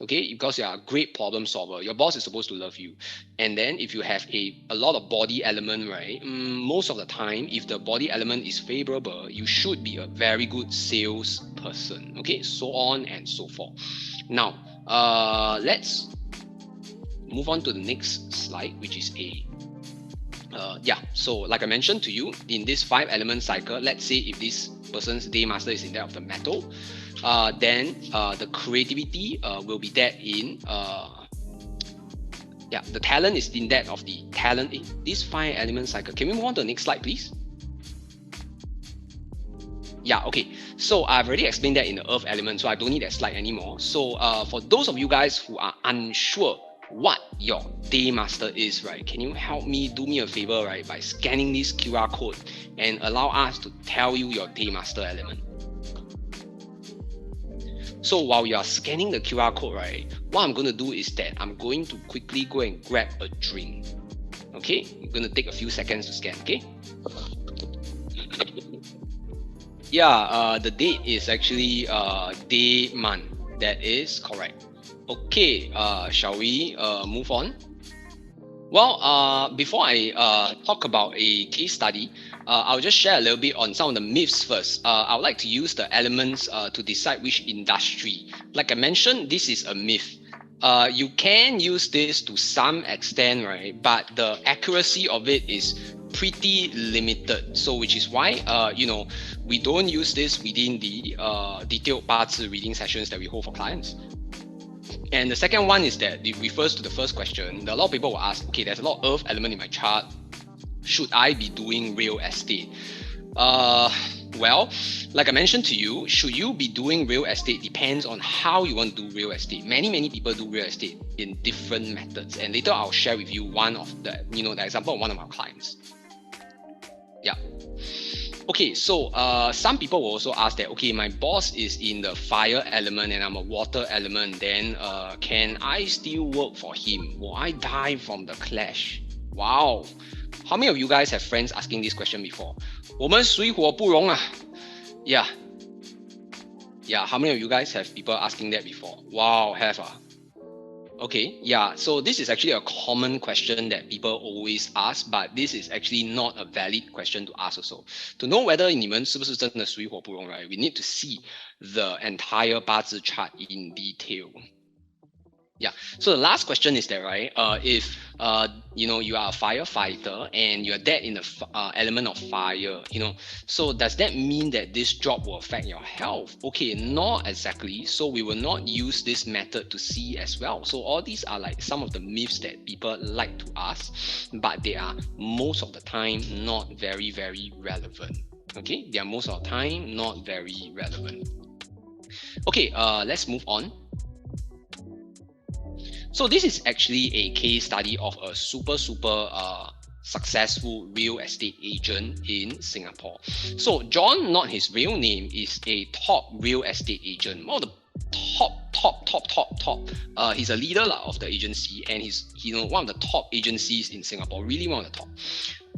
Okay, because you are a great problem solver. Your boss is supposed to love you. And then if you have a lot of body element, right? Most of the time, if the body element is favorable, you should be a very good sales person. Okay, so on and so forth. Now, let's move on to the next slide, which is so like I mentioned to you, in this 5 element cycle, let's say if this person's Daymaster is in that of the metal, then the creativity will be that in the talent is in that of the talent in this 5 element cycle. Can we move on to the next slide, please? Yeah, okay. So I've already explained that in the Earth element, so I don't need that slide anymore. So for those of you guys who are unsure what your Daymaster is, right, can you help me, do me a favor, right, by scanning this QR code and allow us to tell you your Daymaster element. So while you are scanning the QR code, right, what I'm going to do is that I'm going to quickly go and grab a drink. Okay, I'm going to take a few seconds to scan, okay? The date is actually day month. That is correct. Okay, shall we move on? Well, before I talk about a case study, I'll just share a little bit on some of the myths first. I would like to use the elements to decide which industry. Like I mentioned, this is a myth. You can use this to some extent, right? But the accuracy of it is pretty limited. So, which is why, we don't use this within the detailed 八字 reading sessions that we hold for clients. And the second one is that it refers to the first question. A lot of people will ask, okay, there's a lot of earth element in my chart. Should I be doing real estate? Well, like I mentioned to you, should you be doing real estate depends on how you want to do real estate. Many people do real estate in different methods. And later I'll share with you one of the example of one of our clients. Yeah. Okay, so some people will also ask that, okay, my boss is in the fire element and I'm a water element, then can I still work for him? Will I die from the clash? Wow. How many of you guys have friends asking this question before? 我们水火不容啊. Yeah. Yeah, how many of you guys have people asking that before? Wow, have ah. Okay, yeah, so this is actually a common question that people always ask, but this is actually not a valid question to ask also. To know whether 你们是不是真的水火不容, right, we need to see the entire 八字 chart in detail. Yeah, so the last question is that, right, if you are a firefighter and you're dead in the element of fire, so does that mean that this job will affect your health? Okay, not exactly. So we will not use this method to see as well. So all these are like some of the myths that people like to ask, but they are most of the time not very, very relevant. Okay, they are most of the time not very relevant. Okay, let's move on. So this is actually a case study of a super successful real estate agent in Singapore. So John, not his real name, is a top real estate agent. One of the top. He's a leader of the agency, and he's one of the top agencies in Singapore, really one of the top.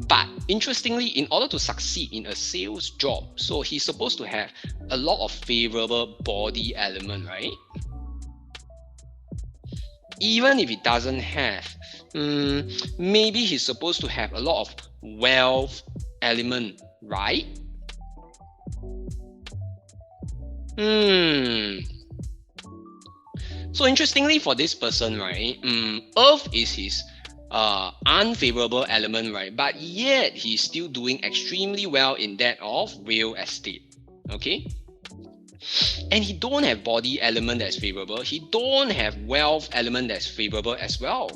But interestingly, in order to succeed in a sales job, so he's supposed to have a lot of favorable body element, right? Even if he doesn't have, maybe he's supposed to have a lot of wealth element, right? So interestingly for this person, right, earth is his unfavorable element, right? But yet he's still doing extremely well in that of real estate, okay? And he don't have body element that's favorable. He don't have wealth element that's favorable as well.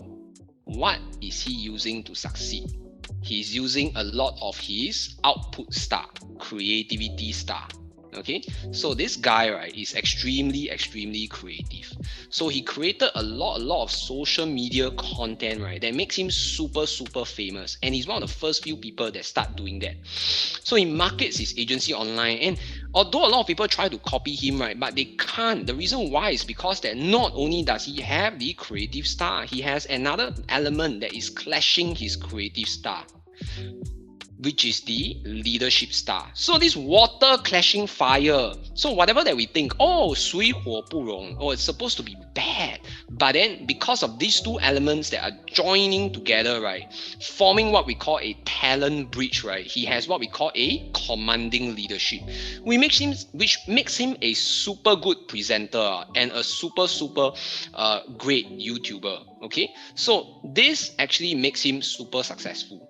What is he using to succeed? He's using a lot of his output star, creativity star. Okay, so this guy, right, is extremely creative. So he created a lot of social media content, right, that makes him super famous, and he's one of the first few people that start doing that. So he markets his agency online, and although a lot of people try to copy him, right, but they can't. The reason why is because that not only does he have the creative star, he has another element that is clashing his creative star, which is the leadership star. So this water clashing fire. So whatever that we think, oh, 水火不容, oh, it's supposed to be bad. But then because of these two elements that are joining together, right, forming what we call a talent bridge, right, he has what we call a commanding leadership, which makes him a super good presenter and a super great YouTuber. Okay, so this actually makes him super successful.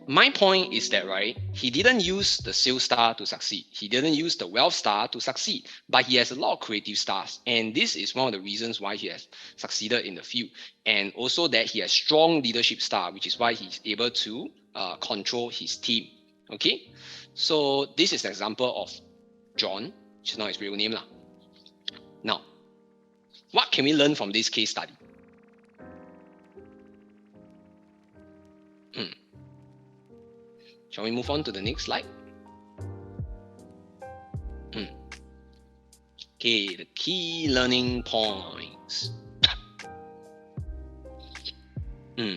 My point is that, right, he didn't use the sales star to succeed. He didn't use the wealth star to succeed, but he has a lot of creative stars. And this is one of the reasons why he has succeeded in the field. And also that he has strong leadership star, which is why he's able to control his team. Okay, so this is an example of John, which is not his real name. Now, what can we learn from this case study? Shall we move on to the next slide? Okay, the key learning points. You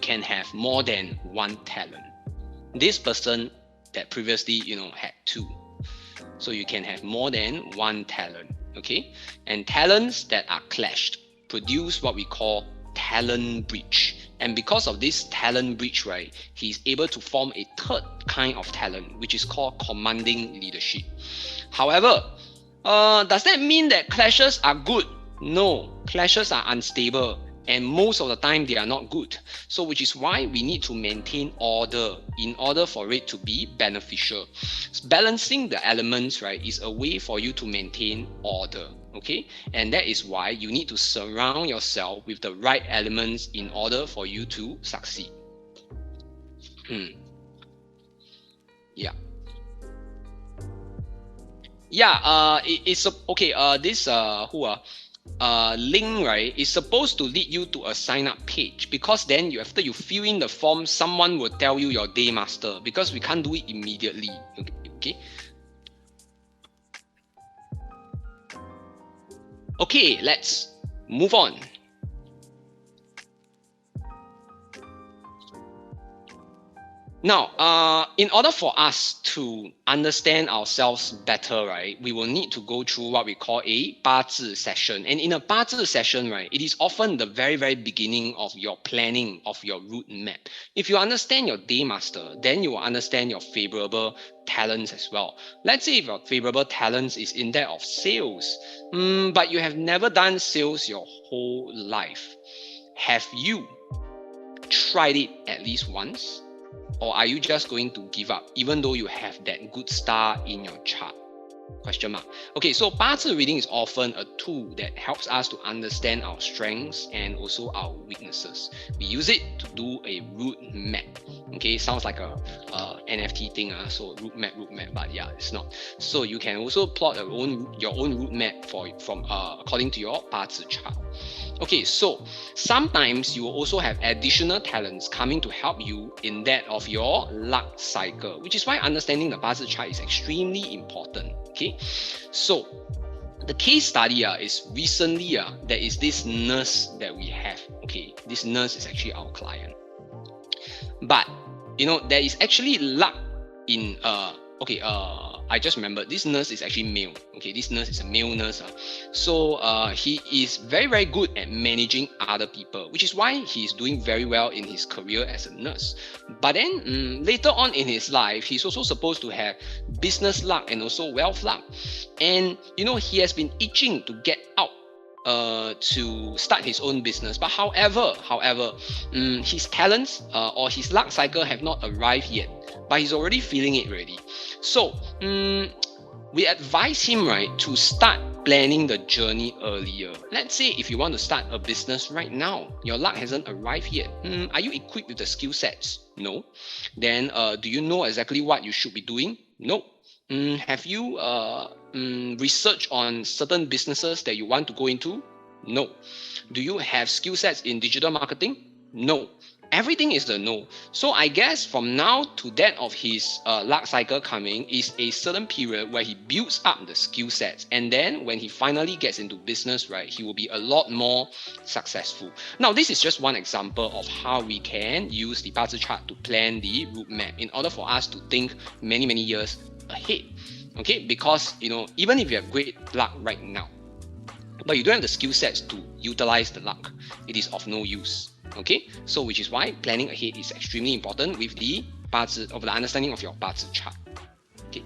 can have more than one talent. This person that previously had 2. So you can have more than 1 talent. Okay, and talents that are clashed produce what we call talent breach. And because of this talent breach, right, he's able to form a third kind of talent, which is called commanding leadership. However, does that mean that clashes are good? No, clashes are unstable, and most of the time they are not good. So which is why we need to maintain order in order for it to be beneficial. Balancing the elements, right, is a way for you to maintain order. Okay, and that is why you need to surround yourself with the right elements in order for you to succeed. Yeah. Yeah, it's okay. This link, right, is supposed to lead you to a sign up page, because then after you fill in the form, someone will tell you your Daymaster, because we can't do it immediately. Okay, let's move on. Now, in order for us to understand ourselves better, right, we will need to go through what we call a BAZI session. And in a BAZI session, right, it is often the very, very beginning of your planning of your route map. If you understand your Daymaster, then you will understand your favorable talents as well. Let's say if your favorable talents is in that of sales, but you have never done sales your whole life. Have you tried it at least once? Or are you just going to give up even though you have that good star in your chart? Question mark. Okay, so BAZI reading is often a tool that helps us to understand our strengths and also our weaknesses. We use it to do a route map. Okay, sounds like a NFT thing, so route map, but yeah, it's not. So you can also plot your own route map from according to your BAZI chart. Okay, so sometimes you will also have additional talents coming to help you in that of your luck cycle, which is why understanding the BAZI chart is extremely important. Okay, so the case study is recently there is this nurse that we have. Okay, this nurse is actually our client, but there is actually luck in I just remembered this nurse is actually male. Okay, this nurse is a male nurse. So he is very, very good at managing other people, which is why he is doing very well in his career as a nurse. But then later on in his life, he's also supposed to have business luck and also wealth luck. And he has been itching to get out to start his own business. But however, his talents or his luck cycle have not arrived yet, but he's already feeling it already. So we advise him, right, to start planning the journey earlier. Let's say if you want to start a business right now, your luck hasn't arrived yet. Are you equipped with the skill sets? No. Then do you know exactly what you should be doing? No. Have you researched on certain businesses that you want to go into? No. Do you have skill sets in digital marketing? No. Everything is a no. So I guess from now to that of his luck cycle coming is a certain period where he builds up the skill sets, and then when he finally gets into business, right, he will be a lot more successful. Now, this is just one example of how we can use the BAZI chart to plan the route map in order for us to think many, many years ahead. Okay, because even if you have great luck right now, but you don't have the skill sets to utilize the luck, it is of no use. Okay, so which is why planning ahead is extremely important with the BAZI, of the understanding of your BAZI chart. Okay.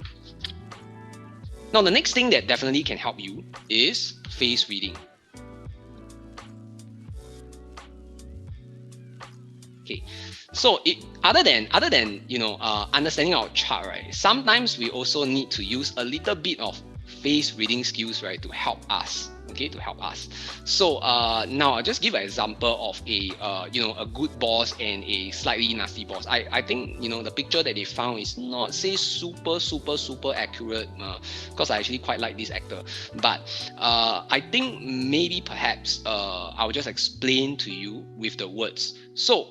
Now the next thing that definitely can help you is face reading. Okay, so other than understanding our chart, right, sometimes we also need to use a little bit of face reading skills, right, to help us. Okay, to help us. So now I'll just give an example of a good boss and a slightly nasty boss. I think the picture that they found is not say super accurate, because I actually quite like this actor. But I think maybe perhaps I'll just explain to you with the words. So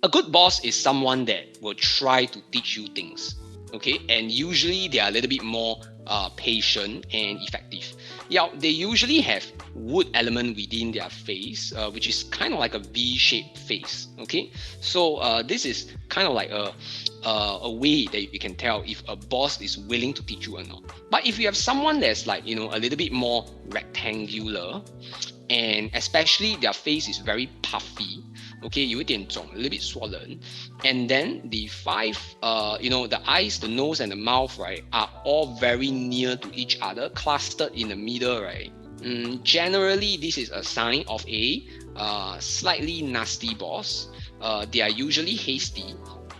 a good boss is someone that will try to teach you things. Okay, and usually they are a little bit more patient and effective. Yeah, they usually have wood element within their face, which is kind of like a V-shaped face. Okay, so this is kind of like a way that you can tell if a boss is willing to teach you or not. But if you have someone that's like, you know, a little bit more rectangular, and especially their face is very puffy, okay, 有一点肿, a little bit swollen, and then the five, you know, the eyes, the nose, and the mouth, right, are all very near to each other, clustered in the middle, right. Generally, this is a sign of a slightly nasty boss. They are usually hasty,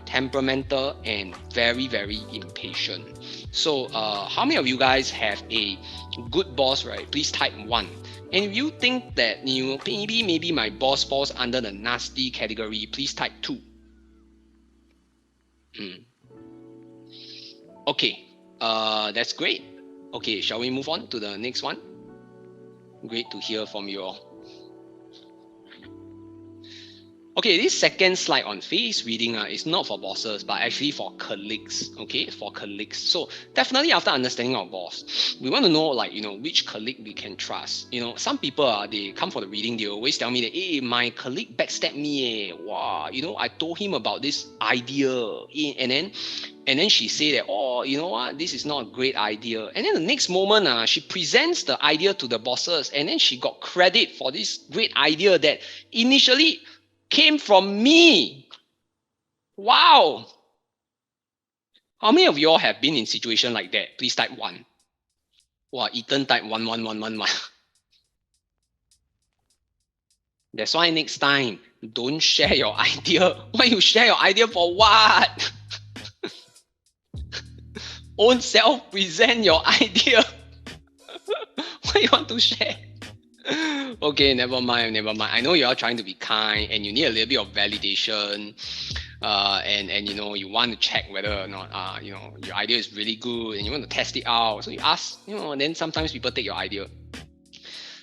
temperamental, and very, very impatient. So, how many of you guys have a good boss, right? Please type 1. And if you think that, you know, maybe my boss falls under the nasty category, please type 2. Okay, that's great. Okay, shall we move on to the next one? Great to hear from you all. Okay, this second slide on face reading is not for bosses, but actually for colleagues. Okay, for colleagues. So definitely after understanding our boss, we want to know, like, you know, which colleague we can trust. You know, some people they come for the reading, they always tell me that, hey, my colleague backstabbed me. Wow, you know, I told him about this idea, and then she say that, oh, you know what, this is not a great idea. And then the next moment, she presents the idea to the bosses, and then she got credit for this great idea that initially came from me. Wow. How many of you all have been in situation like that? Please type 1. Wow, Ethan type 1. That's why next time, don't share your idea. Why you share your idea for what? Own self present your idea. Why you want to share? Okay, never mind. I know you are trying to be kind and you need a little bit of validation, and you know, you want to check whether or not you know, your idea is really good and you want to test it out. So you ask, you know, and then sometimes people take your idea.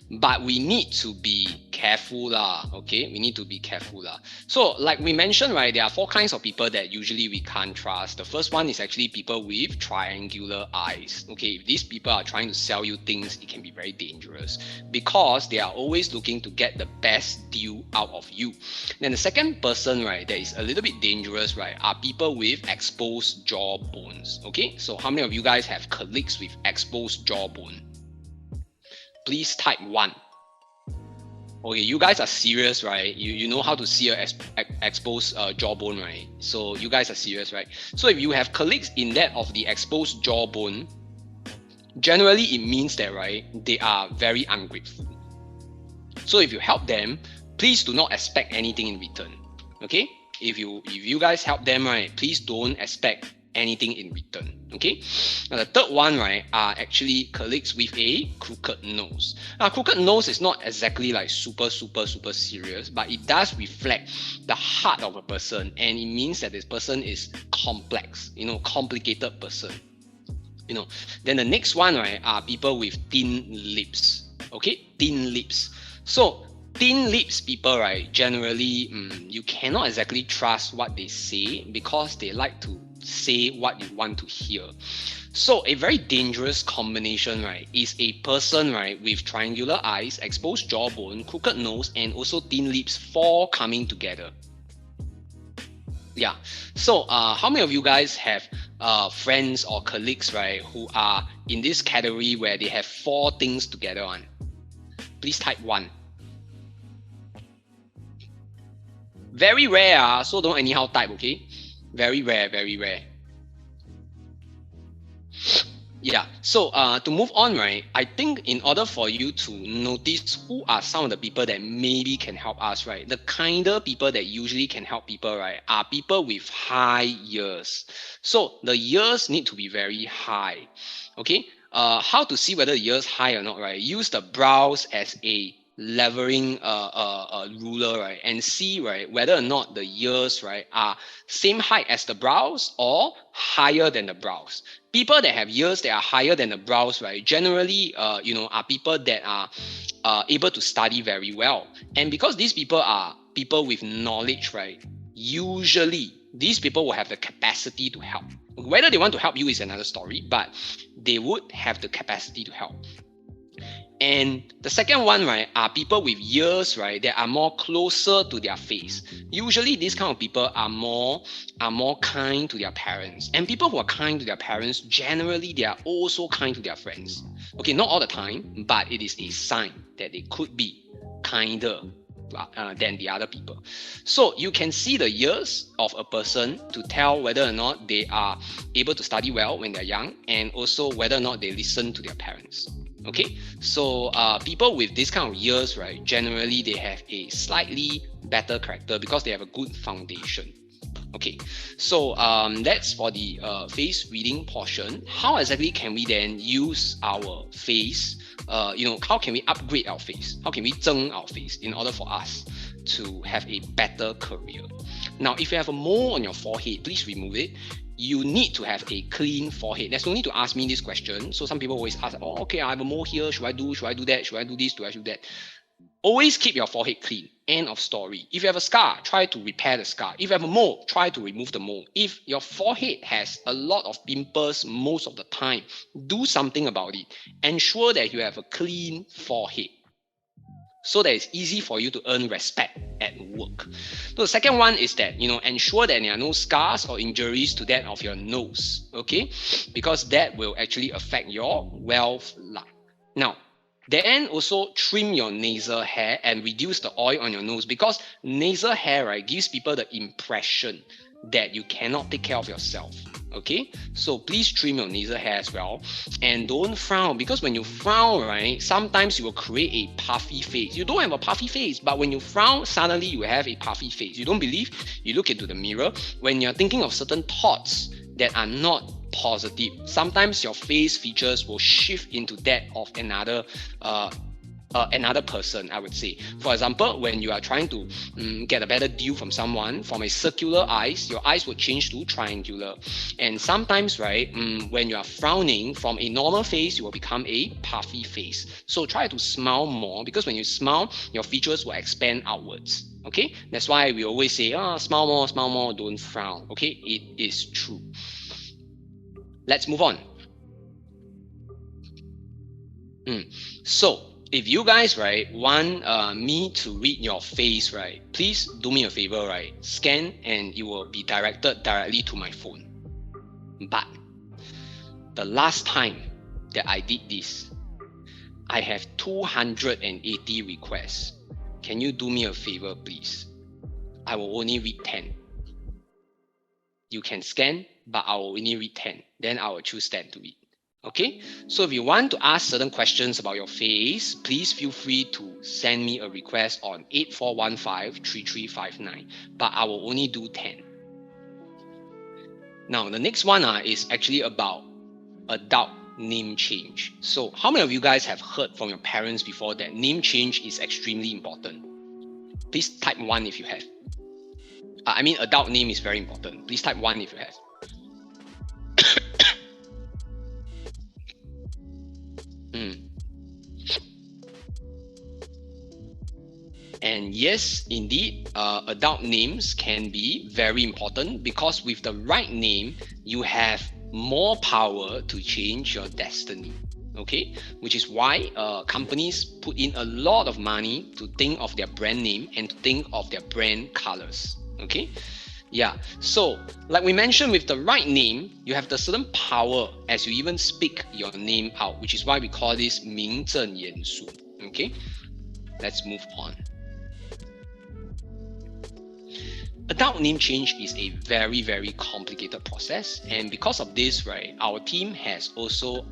But we need to be careful lah, okay? We need to be careful lah. So like we mentioned, right, there are 4 kinds of people that usually we can't trust. The first one is actually people with triangular eyes. Okay, if these people are trying to sell you things, it can be very dangerous because they are always looking to get the best deal out of you. Then the second person, right, that is a little bit dangerous, right, are people with exposed jawbones. Okay, so how many of you guys have colleagues with exposed jawbone? Please type 1. Okay, you guys are serious, right? You know how to see an exposed jawbone, right? So you guys are serious, right? So if you have colleagues in that of the exposed jawbone, generally it means that, right, they are very ungrateful. So if you help them, please do not expect anything in return. Okay? If you guys help them, right, please don't expect anything in return. Okay, now the third one, right, are actually colleagues with a crooked nose. Now, crooked nose is not exactly like super serious, but it does reflect the heart of a person, and it means that this person is complex, you know, complicated person. You know, then the next one, right, are people with thin lips. Okay, thin lips. So thin lips people, right, generally you cannot exactly trust what they say because they like to say what you want to hear. So a very dangerous combination, right, is a person, right, with triangular eyes, exposed jawbone, crooked nose, and also thin lips, 4 coming together. Yeah. So how many of you guys have friends or colleagues, right, who are in this category where they have 4 things together on? Please type 1. Very rare, so don't anyhow type, okay? Very rare, very rare. Yeah, so to move on, right, I think in order for you to notice who are some of the people that maybe can help us, right, the kinder people that usually can help people, right, are people with high ears. So the ears need to be very high, okay? How to see whether the ears high or not, right? Use the brows as a leveling ruler, right, and see, right, whether or not the ears, right, are same height as the brows or higher than the brows. People that have ears that are higher than the brows, right, generally you know, are people that are able to study very well. And because these people are people with knowledge, right, usually these people will have the capacity to help. Whether they want to help you is another story, but they would have the capacity to help. And the second one, right, are people with ears, right, that are more closer to their face. Usually, these kind of people are more kind to their parents. And people who are kind to their parents, generally, they are also kind to their friends. Okay, not all the time, but it is a sign that they could be kinder than the other people. So you can see the years of a person to tell whether or not they are able to study well when they're young, and also whether or not they listen to their parents. Okay, so people with this kind of years, right, generally they have a slightly better character because they have a good foundation. Okay, so that's for the face reading portion. How exactly can we then use our face? How can we upgrade our face? How can we zeng our face in order for us to have a better career? Now, if you have a mole on your forehead, please remove it. You need to have a clean forehead. There's no need to ask me this question. So some people always ask, oh, okay, I have a mole here. Should I do that? Should I do this? Do I do that? Always keep your forehead clean. End of story. If you have a scar, try to repair the scar. If you have a mole, try to remove the mole. If your forehead has a lot of pimples most of the time, do something about it. Ensure that you have a clean forehead, so that it's easy for you to earn respect at work. So the second one is that, ensure that there are no scars or injuries to that of your nose, okay? Because that will actually affect your wealth luck. Now, then also trim your nasal hair and reduce the oil on your nose, because nasal hair, right, gives people the impression that you cannot take care of yourself. Okay, so please trim your nasal hair as well, and don't frown, because when you frown, right, sometimes you will create a puffy face. You don't have a puffy face, but when you frown, suddenly you have a puffy face. You don't believe? You look into the mirror. When you're thinking of certain thoughts that are not positive, sometimes your face features will shift into that of another person, I would say. For example, when you are trying to get a better deal from someone, from a circular eyes, your eyes will change to triangular. And sometimes, right, when you are frowning, from a normal face, you will become a puffy face. So try to smile more, because when you smile, your features will expand outwards. Okay, that's why we always say, smile more, don't frown. Okay, it is true. Let's move on. So, if you guys, right, want me to read your face, right, please do me a favor, right, scan and it will be directed directly to my phone. But the last time that I did this, I have 280 requests. Can you do me a favor, please? I will only read 10. You can scan, but I will only read 10. Then I will choose 10 to read. Okay, so if you want to ask certain questions about your face, please feel free to send me a request on 8415-3359, but I will only do 10. Now, the next one is actually about adult name change. So how many of you guys have heard from your parents before that name change is extremely important? Please type 1 if you have. Adult name is very important. Please type 1 if you have. And yes, indeed, adult names can be very important, because with the right name, you have more power to change your destiny. Okay, which is why companies put in a lot of money to think of their brand name and to think of their brand colors. Okay, yeah. So, like we mentioned, with the right name, you have the certain power as you even speak your name out, which is why we call this 名正言顺. Okay, let's move on. Adult name change is a very, very complicated process, and because of this, right, our team has also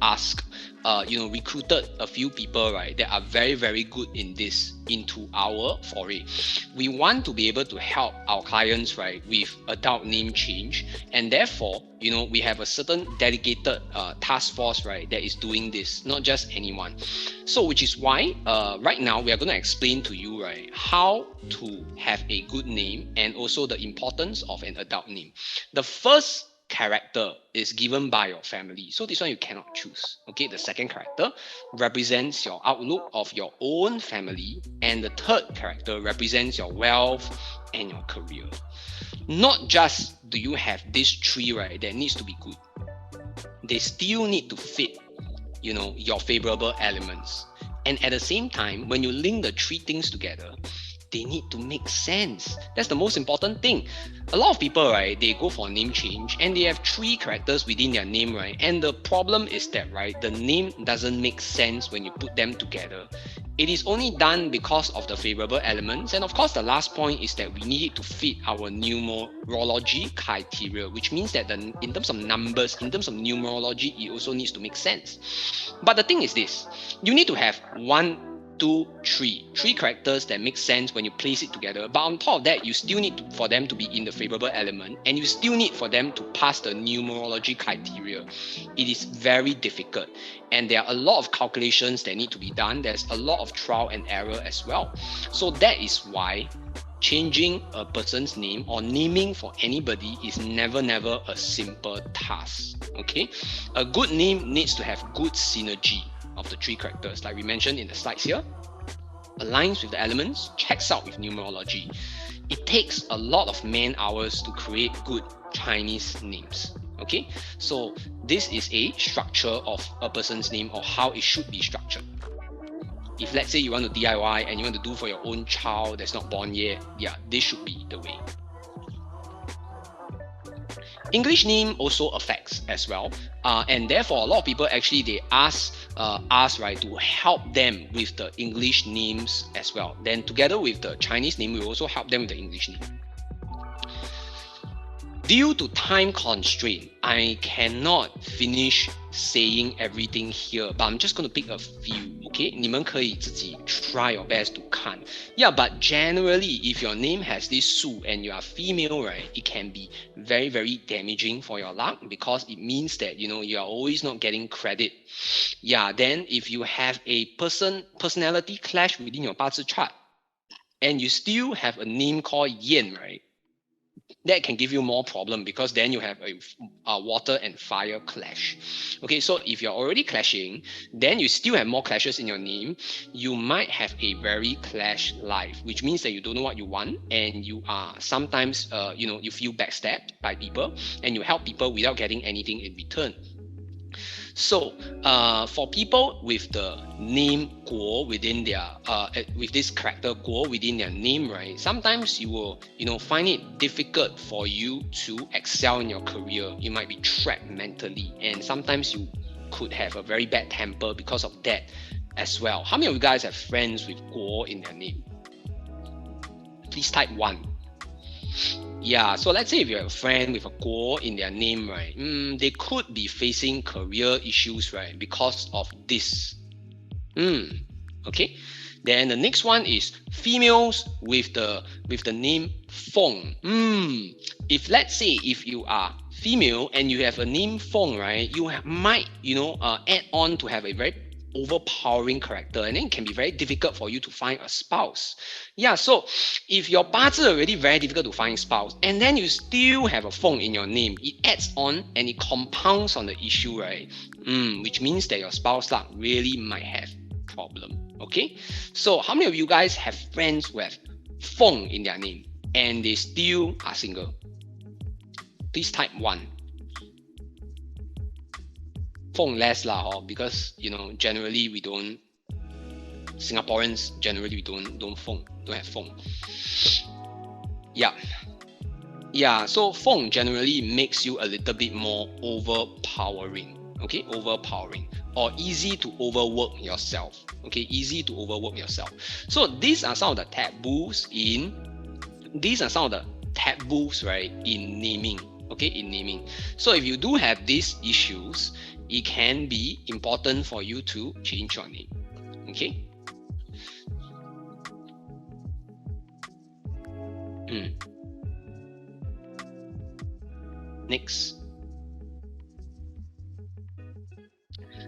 recruited a few people, right, that are very, very good in this into our foray. We want to be able to help our clients, right, with adult name change, and therefore, we have a certain dedicated task force, right, that is doing this, not just anyone. So, which is why right now we are going to explain to you, right, how to have a good name and also the importance of an adult name. The first character is given by your family, so this one you cannot choose. Okay, the second character represents your outlook of your own family, and the third character represents your wealth and your career. Not just do you have these three, right, that needs to be good, they still need to fit your favorable elements. And at the same time, when you link the three things together, they need to make sense. That's the most important thing. A lot of people, right, they go for a name change and they have 3 characters within their name, right? And the problem is that, right, the name doesn't make sense when you put them together. It is only done because of the favorable elements. And of course, the last point is that we need it to fit our numerology criteria, which means that in terms of numbers, in terms of numerology, it also needs to make sense. But the thing is this, you need to have 1, 2, 3 characters that make sense when you place it together. But on top of that, you still need for them to be in the favorable element, and you still need for them to pass the numerology criteria. It is very difficult, and there are a lot of calculations that need to be done. There's a lot of trial and error as well. So that is why changing a person's name or naming for anybody is never a simple task. Okay, a good name needs to have good synergy of the 3 characters, like we mentioned in the slides here, aligns with the elements, checks out with numerology. It takes a lot of man hours to create good Chinese names. Okay, so this is a structure of a person's name, or how it should be structured. If let's say you want to DIY and you want to do for your own child that's not born yet, yeah, this should be the way. English name also affects as well, and therefore a lot of people actually they ask us, right, to help them with the English names as well. Then together with the Chinese name, we also help them with the English name. Due to time constraint, I cannot finish saying everything here, but I'm just going to pick a few. Okay, 你们可以自己 try your best to 看. Yeah, but generally, if your name has this Su and you are female, right, it can be very damaging for your luck, because it means that, you know, you are always not getting credit. Yeah, then if you have a personality clash within your BAZI chart, and you still have a name called Yan, right, that can give you more problem, because then you have a water and fire clash. Okay, so if you're already clashing, then you still have more clashes in your name, you might have a very clash life, which means that you don't know what you want, and you are sometimes you know, you feel backstabbed by people, and you help people without getting anything in return. So for people with the name Guo within their with this character Guo within their name, right, sometimes you will, you know, find it difficult for you to excel in your career. You might be trapped mentally, and sometimes you could have a very bad temper because of that as well. How many of you guys have friends with Guo in their name? Please type 1. Yeah, so let's say if you have a friend with a Guo in their name, right, they could be facing career issues, right, because of this. Okay. Then the next one is females with the name Feng. If let's say if you are female and you have a name Feng, right, you might, you know, add on to have a very overpowering character, and then it can be very difficult for you to find a spouse. Yeah, so if your BAZI already very difficult to find a spouse, and then you still have a Feng in your name, it adds on and it compounds on the issue, right? Which means that your spouse luck really might have problem. Okay, so how many of you guys have friends who have Feng in their name and they still are single? Please type 1. Feng less lah, because, you know, generally we don't, Singaporeans generally we don't have Feng. Yeah, so Feng generally makes you a little bit more overpowering. Okay, overpowering, or easy to overwork yourself. Okay, easy to overwork yourself. So these are some of the taboos right, in naming. Okay, in naming. So if you do have these issues, it can be important for you to change your name. Okay. Next.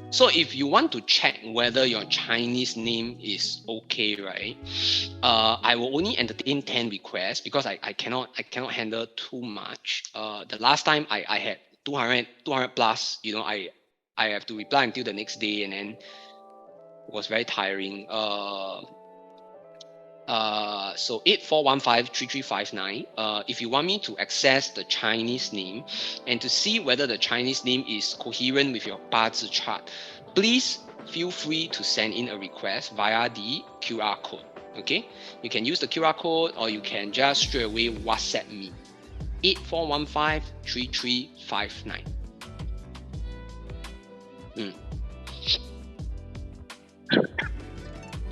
So if you want to check whether your Chinese name is okay, right? I will only entertain 10 requests, because I cannot handle too much. The last time I had 200 plus, you know, I have to reply until the next day, and then it was very tiring. So 84153359. If you want me to access the Chinese name and to see whether the Chinese name is coherent with your BAZI chart, please feel free to send in a request via the QR code. Okay, you can use the QR code, or you can just straight away WhatsApp me 8415-3359.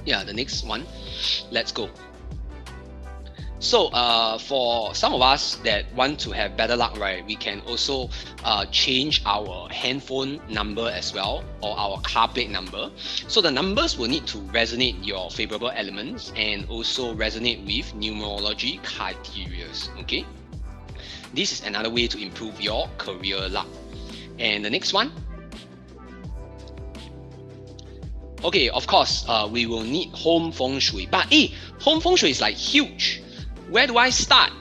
Yeah, the next one. Let's go. So for some of us that want to have better luck, right, we can also change our handphone number as well, or our car plate number. So the numbers will need to resonate your favorable elements and also resonate with numerology criteria. Okay, this is another way to improve your career luck. And the next one. Okay, of course, we will need home Feng Shui. But home Feng Shui is like huge. Where do I start?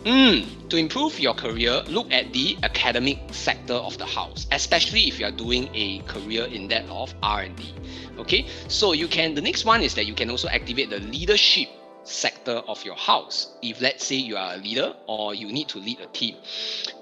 To improve your career, look at the academic sector of the house, especially if you are doing a career in that of R&D. Okay, so you can. The next one is that you can also activate the leadership sector of your house. If let's say you are a leader or you need to lead a team,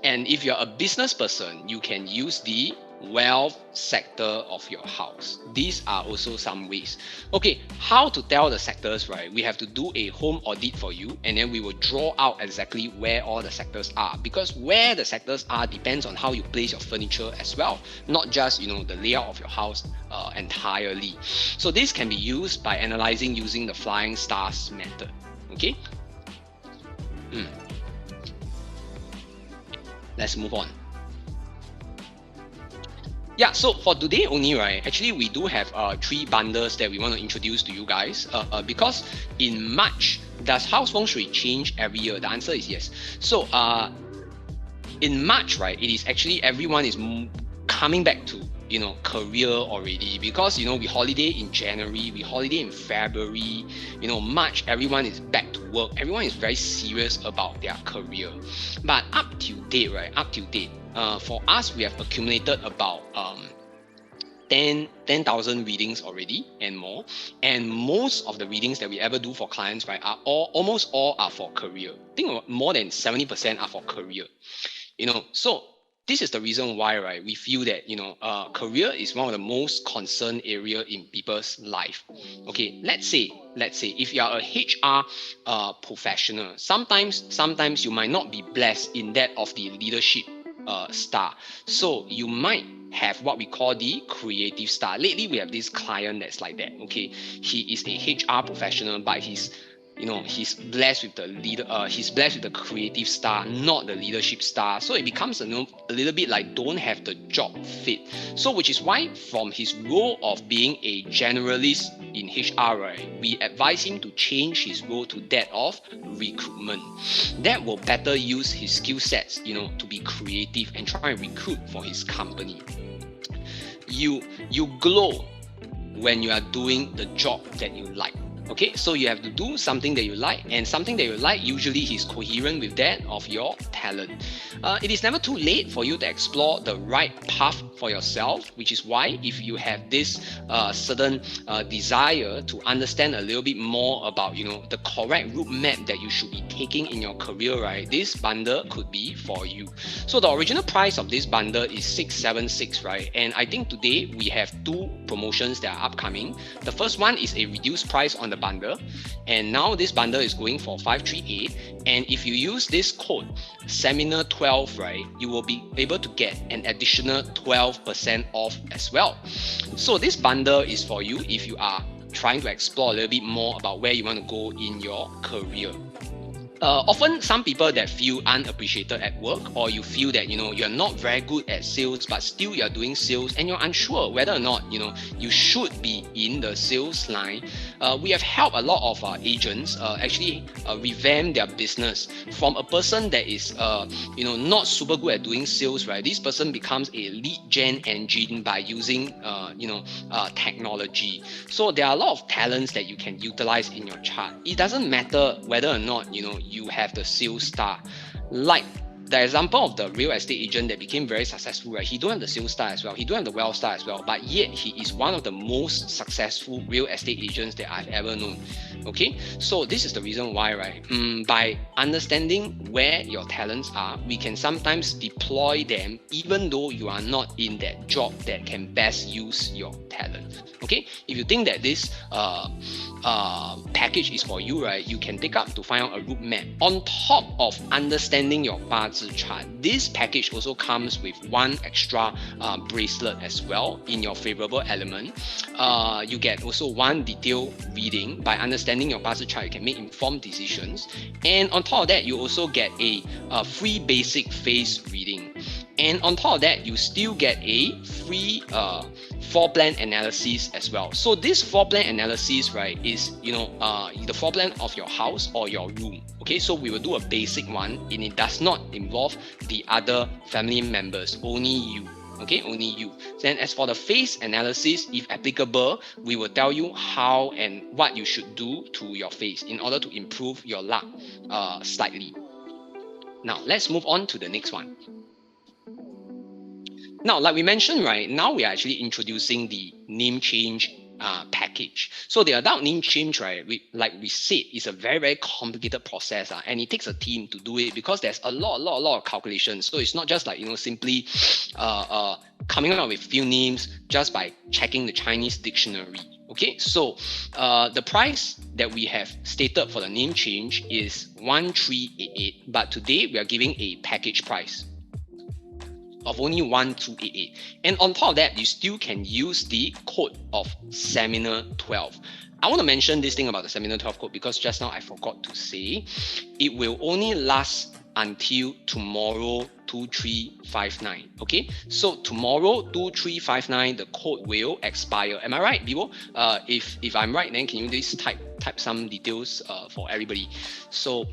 and if you're a business person, you can use the wealth sector of your house. These are also some ways. Okay, how to tell the sectors, right? We have to do a home audit for you, and then we will draw out exactly where all the sectors are, because where the sectors are depends on how you place your furniture as well, not just the layout of your house entirely. So this can be used by analyzing using the flying stars method. Okay, let's move on. Yeah, so for today only, right, actually we do have 3 bundles that we want to introduce to you guys, because in March, does house Feng Shui change every year? The answer is yes. So in March, right, it is actually everyone is coming back to career already, because we holiday in January, we holiday in February, March everyone is back to work, everyone is very serious about their career. But up to date, right, for us, we have accumulated about 10,000 readings already and more. And most of the readings that we ever do for clients, right, are almost all are for career. I think more than 70% are for career. So this is the reason why, right, we feel that career is one of the most concerned area in people's life. Okay, let's say if you are a HR professional, sometimes you might not be blessed in that of the leadership star. So you might have what we call the creative star. Lately, we have this client that's like that. Okay, he is a HR professional, but he's blessed with the leader. He's blessed with the creative star, not the leadership star. So it becomes a little bit like don't have the job fit. So which is why from his role of being a generalist in HR, right, we advise him to change his role to that of recruitment. That will better use his skill sets, to be creative and try and recruit for his company. You glow when you are doing the job that you like. Okay, so you have to do something that you like, and something that you like usually is coherent with that of your talent. It is never too late for you to explore the right path for yourself, which is why if you have this certain desire to understand a little bit more about the correct route map that you should be taking in your career, right, this bundle could be for you. So the original price of this bundle is 676, right, and I think today we have 2 promotions that are upcoming. The first one is a reduced price on the bundle, and now this bundle is going for 538, and if you use this code seminar12, right, you will be able to get an additional 12% off as well. So this bundle is for you if you are trying to explore a little bit more about where you want to go in your career. Often some people that feel unappreciated at work, or you feel that you're not very good at sales, but still you're doing sales and you're unsure whether or not you should be in the sales line. We have helped a lot of agents actually revamp their business from a person that is not super good at doing sales, right? This person becomes a lead gen engine by using technology. So there are a lot of talents that you can utilize in your chart. It doesn't matter whether or not you have the sales star. Like the example of the real estate agent that became very successful, right? He don't have the sales style as well, he don't have the wealth style as well, but yet he is one of the most successful real estate agents that I've ever known. Okay, so this is the reason why, right? By understanding where your talents are, we can sometimes deploy them even though you are not in that job that can best use your talent. Okay, if you think that this package is for you, right, you can take up to find out a route map. On top of understanding your BAZI chart, this package also comes with one extra bracelet as well in your favorable element. You get also one detailed reading. By understanding your BAZI chart, you can make informed decisions. And on top of that, you also get a free basic face reading. And on top of that, you still get a free floor plan analysis as well. So this floor plan analysis, right, is the floor plan of your house or your room. Okay, so we will do a basic one, and it does not involve the other family members, only you. Okay, only you. Then as for the face analysis, if applicable, we will tell you how and what you should do to your face in order to improve your luck slightly. Now let's move on to the next one. Now, like we mentioned, right, now we are actually introducing the name change package. So the adult name change, right, like we said, is a very, very complicated process, and it takes a team to do it because there's a lot of calculations. So it's not just like, simply coming up with few names just by checking the Chinese dictionary. Okay, so the price that we have stated for the name change is 1388, but today we are giving a package price of only 1288. And on top of that, you still can use the code of Seminar 12. I want to mention this thing about the Seminar 12 code because just now I forgot to say it will only last until tomorrow 2359. Okay, so tomorrow 2359 the code will expire. Am I right, Bibo? If I'm right, then can you please type some details for everybody? So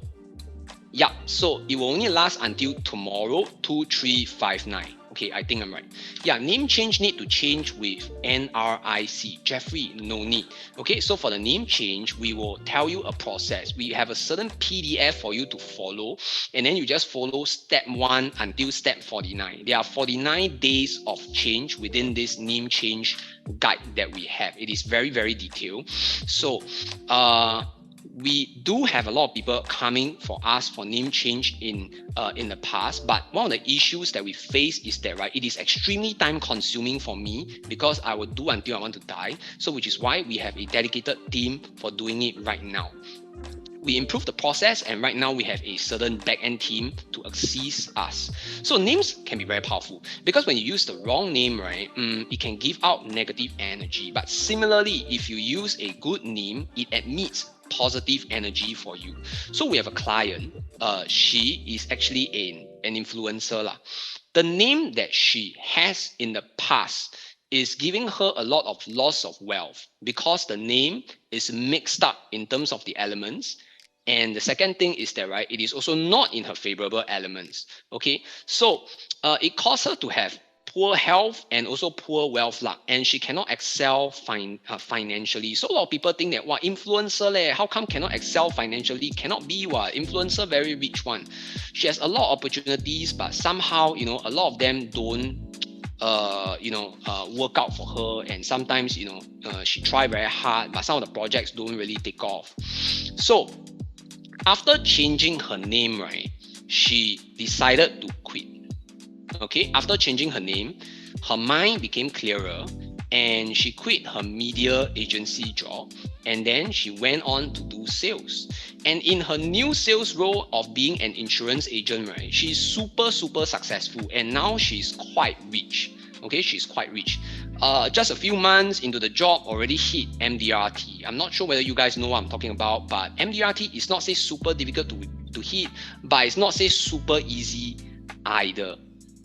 yeah, so it will only last until tomorrow 2359. Okay, I think I'm right. Yeah, name change need to change with NRIC. Jeffrey, no need. Okay, so for the name change, we will tell you a process. We have a certain PDF for you to follow, and then you just follow step 1 until step 49. There are 49 days of change within this name change guide that we have. It is very, very detailed. So, we do have a lot of people coming for us for name change in the past, but one of the issues that we face is that, right, it is extremely time consuming for me because I will do until I want to die. So which is why we have a dedicated team for doing it right now. We improve the process, and right now we have a certain back-end team to assist us. So names can be very powerful because when you use the wrong name, right, it can give out negative energy. But similarly, if you use a good name, it emits positive energy for you. So we have a client, she is actually an influencer lah. The name that she has in the past is giving her a lot of loss of wealth because the name is mixed up in terms of the elements. And the second thing is that, right, it is also not in her favorable elements. Okay, so it caused her to have poor health and also poor wealth luck, and she cannot excel financially. So a lot of people think that, what, influencer leh, how come cannot excel financially? Cannot be, what, influencer very rich one. She has a lot of opportunities, but somehow, a lot of them don't work out for her, and sometimes she try very hard, but some of the projects don't really take off. So after changing her name, right, she decided to quit. Okay, after changing her name, her mind became clearer and she quit her media agency job, and then she went on to do sales. And in her new sales role of being an insurance agent, right, she's super successful, and now she's quite rich. Okay, she's quite rich. Just a few months into the job, already hit MDRT. I'm not sure whether you guys know what I'm talking about, but MDRT is not say super difficult to hit, but it's not say super easy either.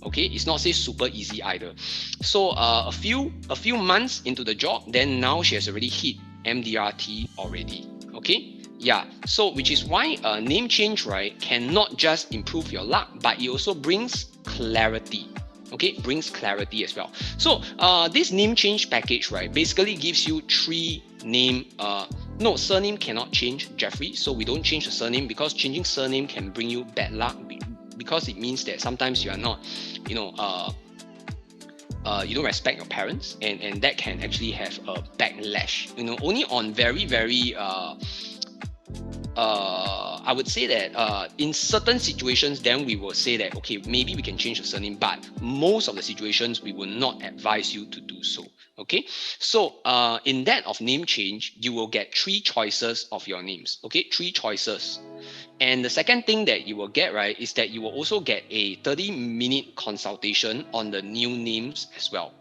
Okay, it's not say super easy either. So a few months into the job, then now she has already hit MDRT already. Okay, yeah. So which is why name change, right, cannot just improve your luck, but it also brings clarity. Okay, brings clarity as well. So this name change package, right, basically gives you 3 name. No, surname cannot change, Jeffrey. So we don't change the surname because changing surname can bring you bad luck, because it means that sometimes you are not, you don't respect your parents, and that can actually have a backlash. Only on very, very I would say that in certain situations, then we will say that, okay, maybe we can change the surname, but most of the situations, we will not advise you to do so. Okay, so in that of name change, you will get 3 choices of your names. Okay, 3 choices. And the second thing that you will get, right, is that you will also get a 30-minute consultation on the new names as well.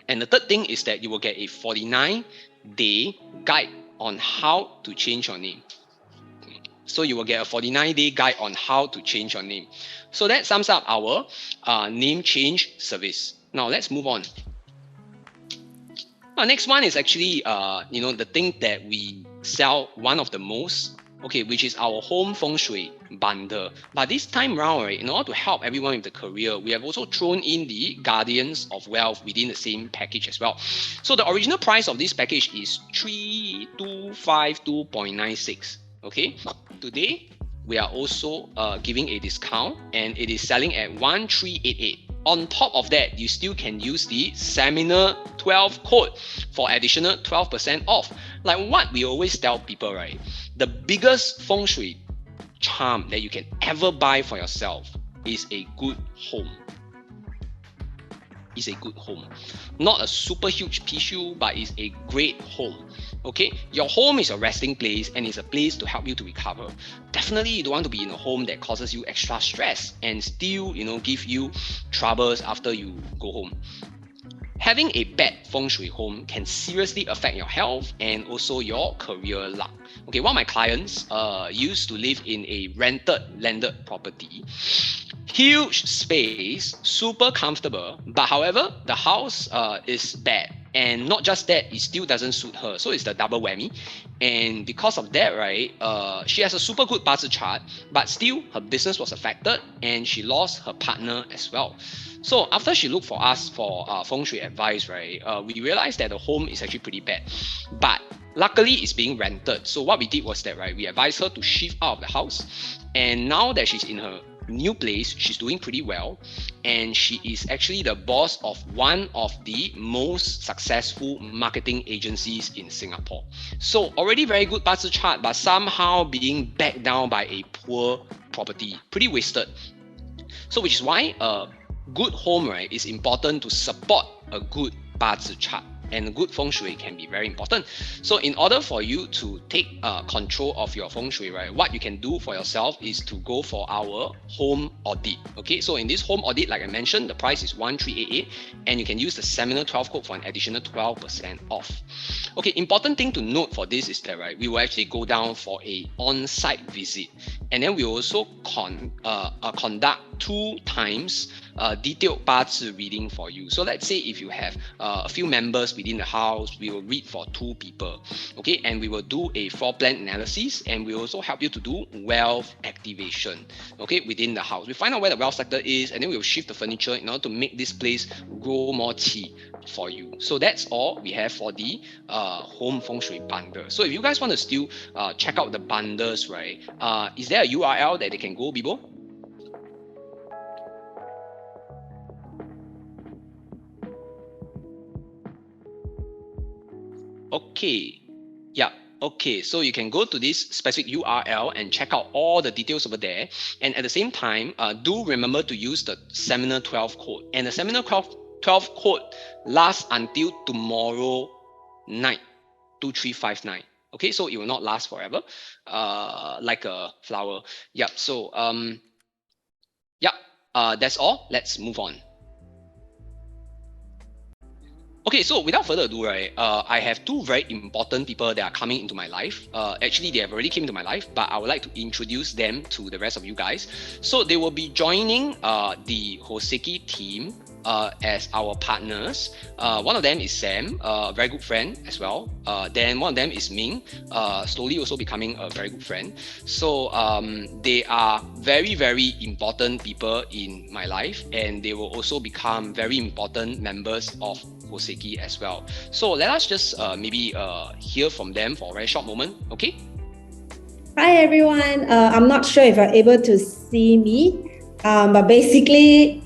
And the third thing is that you will get a 49-day guide on how to change your name. So you will get a 49-day guide on how to change your name. So that sums up our name change service. Now let's move on. Now, next one is actually the thing that we sell one of the most, okay, which is our home feng shui bundle. But this time round, right, in order to help everyone with the career, we have also thrown in the guardians of wealth within the same package as well. So the original price of this package is 3252.96. Okay, today we are also giving a discount, and it is selling at 1388. On top of that, you still can use the Seminar 12 code for additional 12% off. Like what we always tell people, right? The biggest feng shui charm that you can ever buy for yourself is a good home. Is a good home. Not a super huge tissue, but it's a great home. Okay, your home is a resting place, and it's a place to help you to recover. Definitely, you don't want to be in a home that causes you extra stress and still, give you troubles after you go home. Having a bad feng shui home can seriously affect your health and also your career luck. Okay, one of my clients used to live in a rented landed property. Huge space, super comfortable, but however, the house is bad. And not just that, it still doesn't suit her. So it's the double whammy. And because of that, right, she has a super good BAZI chart, but still her business was affected and she lost her partner as well. So after she looked for us for feng shui advice, right, we realized that the home is actually pretty bad. But luckily, it's being rented. So what we did was that, right, we advised her to shift out of the house. And now that she's in her new place, she's doing pretty well, and she is actually the boss of one of the most successful marketing agencies in Singapore. So already very good BAZI chart, but somehow being backed down by a poor property, pretty wasted. So which is why a good home, right, is important to support a good BAZI chart. And good feng shui can be very important. So in order for you to take control of your feng shui, right, what you can do for yourself is to go for our home audit. Okay, so in this home audit, like I mentioned, the price is 1388, and you can use the Seminar 12 code for an additional 12% off. Okay, important thing to note for this is that, right, we will actually go down for a on-site visit, and then we will also conduct 2 times detailed BAZI reading for you. So let's say if you have a few members within the house, we will read for 2 people, okay, and we will do a floor plan analysis, and we will also help you to do wealth activation, okay, within the house. We find out where the wealth sector is, and then we will shift the furniture in order to make this place grow more qi for you. So that's all we have for the home feng shui bundle. So if you guys want to still check out the bundles, right, is there a URL that they can go, Bibo? Okay, yeah, okay, so you can go to this specific URL and check out all the details over there. And at the same time, do remember to use the Seminar 12 code. And the Seminar 12 code lasts until tomorrow night, 2359. Okay, so it will not last forever, like a flower. Yeah, so that's all. Let's move on. Okay, so without further ado, right, I have 2 very important people that are coming into my life. Actually, they have already came into my life, but I would like to introduce them to the rest of you guys. So they will be joining the Hoseki team as our partners. One of them is Sam, a very good friend as well. Then one of them is Ming, slowly also becoming a very good friend. So they are very, very important people in my life, and they will also become very important members of Hoseki as well. So let us just maybe hear from them for a very short moment, okay? Hi everyone, I'm not sure if you're able to see me. But basically,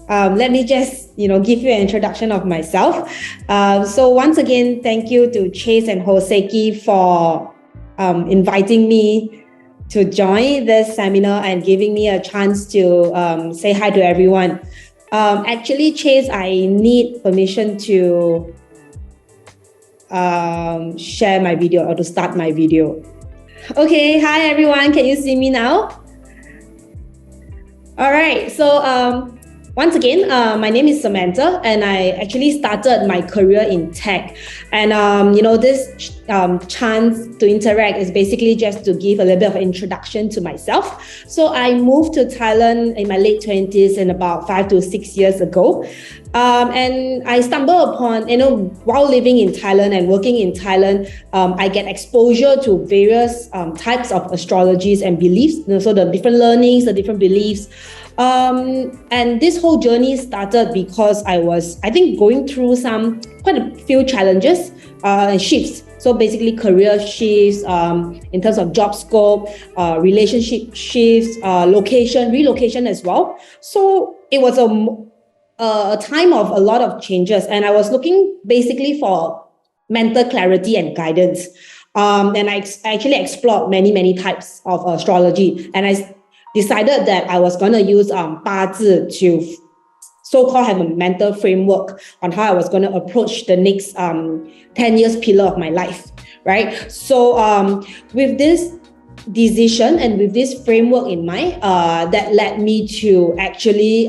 let me just give you an introduction of myself. So once again, thank you to Chase and Hoseki for inviting me to join this seminar and giving me a chance to say hi to everyone. Actually, Chase, I need permission to share my video or to start my video. Okay, hi everyone, can you see me now? All right, so once again, my name is Samantha, and I actually started my career in tech. And this chance to interact is basically just to give a little bit of introduction to myself. So I moved to Thailand in my late 20s and about 5 to 6 years ago. And I stumbled upon, while living in Thailand and working in Thailand, I get exposure to various types of astrologies and beliefs, so the different learnings, the different beliefs. And this whole journey started because I was, I think, going through quite a few challenges and shifts. So basically career shifts in terms of job scope, relationship shifts, relocation as well. So it was a time of a lot of changes, and I was looking basically for mental clarity and guidance. And I actually explored many types of astrology, and I decided that I was going to use BAZI to so-called have a mental framework on how I was going to approach the next 10 years pillar of my life, right? So with this decision and with this framework in mind, that led me to actually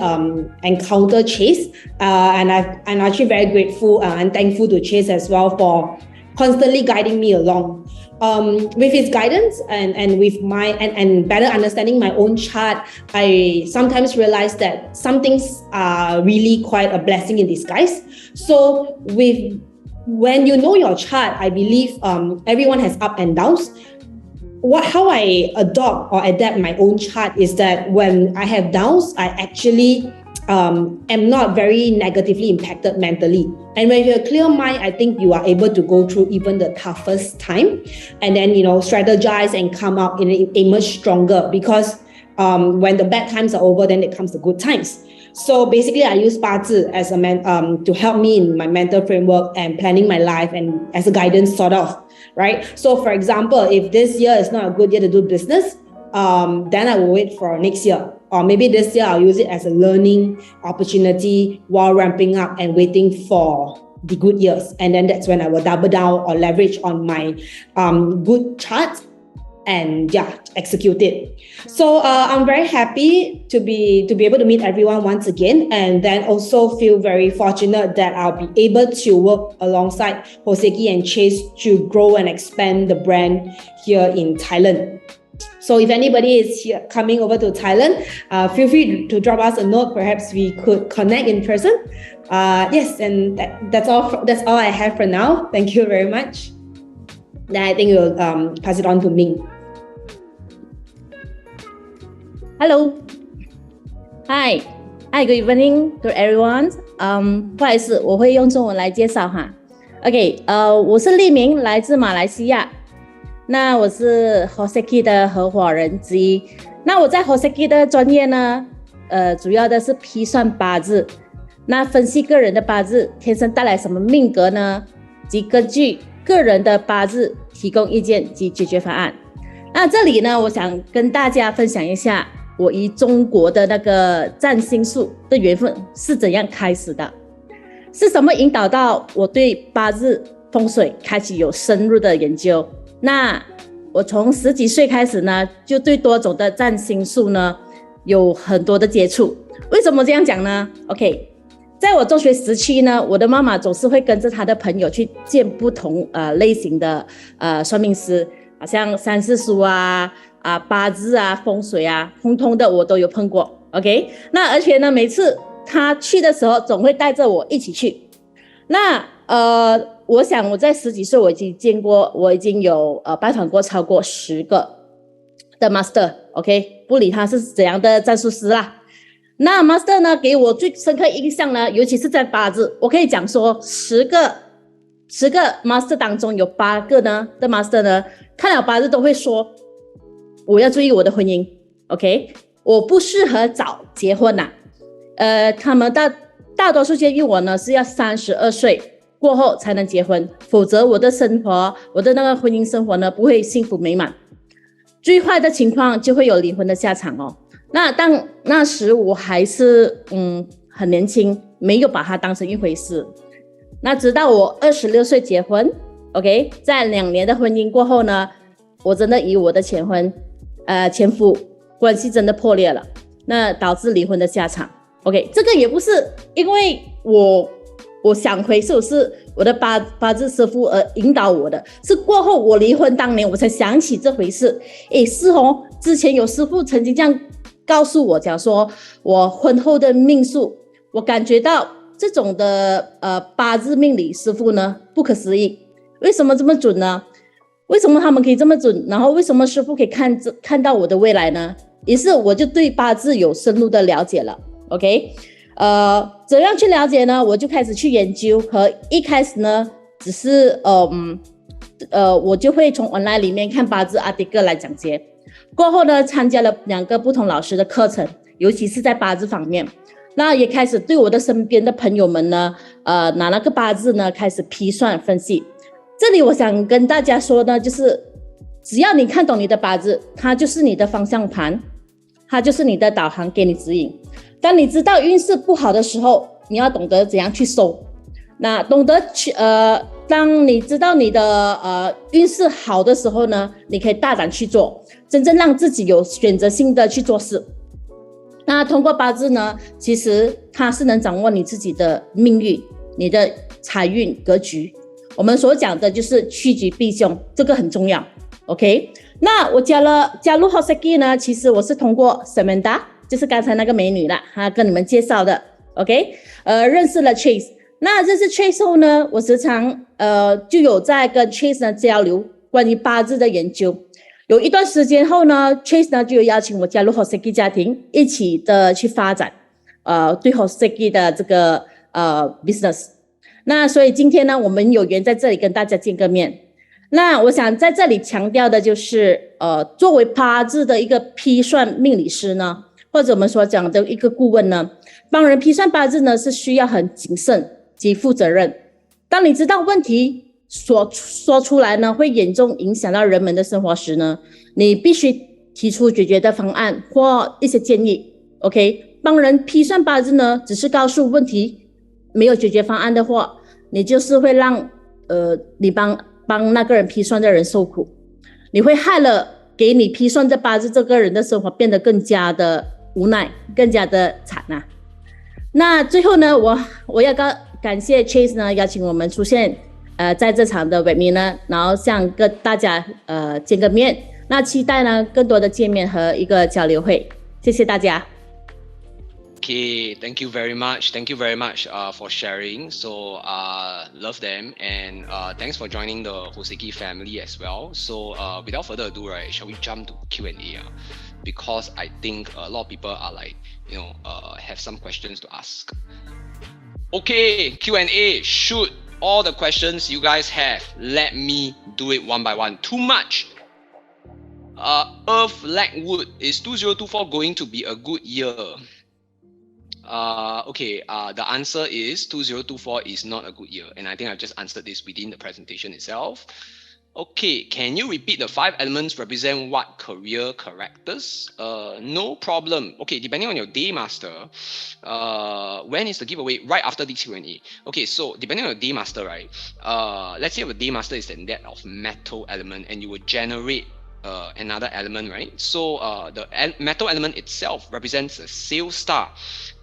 encounter Chase, and I'm actually very grateful and thankful to Chase as well for constantly guiding me along. With his guidance and with and better understanding my own chart, I sometimes realize that some things are really quite a blessing in disguise. So when you know your chart, I believe everyone has up and downs. How I adopt or adapt my own chart is that when I have downs, I actually am not very negatively impacted mentally. And when you have a clear mind, I think you are able to go through even the toughest time and then, strategize and come out and emerge stronger, because when the bad times are over, then it comes the good times. So basically, I use BAZI as to help me in my mental framework and planning my life and as a guidance sort of, right? So for example, if this year is not a good year to do business, then I will wait for next year. Or maybe this year I'll use it as a learning opportunity while ramping up and waiting for the good years. And then that's when I will double down or leverage on my good charts and execute it. So I'm very happy to be able to meet everyone once again, and then also feel very fortunate that I'll be able to work alongside Hoseki and Chase to grow and expand the brand here in Thailand. So if anybody is here coming over to Thailand, feel free to drop us a note. Perhaps we could connect in person. Yes, and that's all. That's all I have for now. Thank you very much. Then I think we'll pass it on to Ming. Hello. Hi. Good evening to everyone. 不好意思，我会用中文来介绍哈。OK， 我是立明，来自马来西亚。那我是 Hoseki 的合伙人之一。那我在 Hoseki 的专业呢，主要的是批算八字，那分析个人的八字天生带来什么命格呢？及根据个人的八字提供意见及解决方案。那这里呢，我想跟大家分享一下我与中国的那个占星术的缘分是怎样开始的，是什么引导到我对八字风水开始有深入的研究。那我从10几岁开始呢，就对多种的占星术呢有很多的接触。为什么这样讲呢 ？OK， 在我中学时期呢，我的妈妈总是会跟着她的朋友去见不同类型的算命师，好像三世书啊、八字啊、风水啊，通通的我都有碰过。OK， 那而且呢，每次她去的时候，总会带着我一起去。那我想我在10几岁我已经有拜访过超过10个的 master， OK， 不理他是怎样的战术师啦。那 master 呢给我最深刻印象呢，尤其是在八字，我可以讲说10个master 当中有8个呢的 master 呢，看了八字都会说我要注意我的婚姻 ，OK，我不适合早结婚呐、他们大多数建议我呢是要32岁过后才能结婚，否则我的生活，我的那个婚姻生活呢不会幸福美满，最坏的情况就会有离婚的下场哦。那时我还是很年轻，没有把它当成一回事。那直到我26岁结婚 ，OK， 在2年的婚姻过后呢，我真的与我的前夫关系真的破裂了，那导致离婚的下场。OK， 这个也不是因为我想回溯，是我的八字师傅而引导我的，是过后我离婚当年我才想起这回事。是哦，之前有师傅曾经这样告诉我，讲说我婚后的命数，我感觉到这种的八字命理师傅呢不可思议，为什么这么准呢？为什么他们可以这么准？然后为什么师傅可以看到我的未来呢？于是我就对八字有深入的了解了。OK， 怎样去了解呢？我就开始去研究，和一开始呢，只是我就会从 online 里面看八字 article 来讲解。过后呢，参加了2个不同老师的课程，尤其是在八字方面。那也开始对我的身边的朋友们呢，拿那个八字呢开始批算分析。这里我想跟大家说呢，就是只要你看懂你的八字，它就是你的方向盘，它就是你的导航，给你指引。当你知道运势不好的时候，你要懂得怎样去收。那懂得当你知道你的运势好的时候呢，你可以大胆去做，真正让自己有选择性的去做事。那通过八字呢，其实它是能掌握你自己的命运、你的财运格局。我们所讲的就是趋吉避凶，这个很重要。OK， 那我加入 Hoseki 呢，其实我是通过 Samantha， 就是刚才那个美女啦，她跟你们介绍的。OK， 认识了 Chase。那认识 Chase 后呢，我时常就有在跟 Chase 呢交流关于八字的研究。有一段时间后呢 ，Chase 呢就有邀请我加入 Hoseki 家庭，一起的去发展对 Hoseki 的这个business。那所以今天呢，我们有缘在这里跟大家见个面。那我想在这里强调的就是，作为八字的一个批算命理师呢，或者我们所讲的一个顾问呢，帮人批算八字呢是需要很谨慎及负责任。当你知道问题所说出来呢，会严重影响到人们的生活时呢，你必须提出解决的方案或一些建议。OK， 帮人批算八字呢，只是告诉问题，没有解决方案的话，你就是会让你帮那个人批算的人受苦，你会害了给你批算这八字这个人的生活变得更加的无奈，更加的惨啊。那最后呢，我要感谢 Chase 呢邀请我们出现在这场的 webinar 呢，然后向跟大家见个面。那期待呢更多的见面和一个交流会，谢谢大家。Okay, thank you very much. Thank you very much for sharing. So love them, and thanks for joining the Hoseki family as well. So without further ado, right, shall we jump to Q&A? Because I think a lot of people are like, have some questions to ask. Okay, Q&A. Shoot all the questions you guys have. Let me do it one by one. Too much. Earth lack wood. Is 2024 going to be a good year? The answer is 2024 is not a good year, and I think I've just answered this within the presentation itself. Okay, can you repeat the 5 elements represent what career characters? No problem. Okay, depending on your Daymaster, when is the giveaway? Right after the Q&A. Okay, so depending on your Daymaster, right? Let's say your Daymaster is in that of metal element, and you will generate another element, right? So the metal element itself represents a sales star.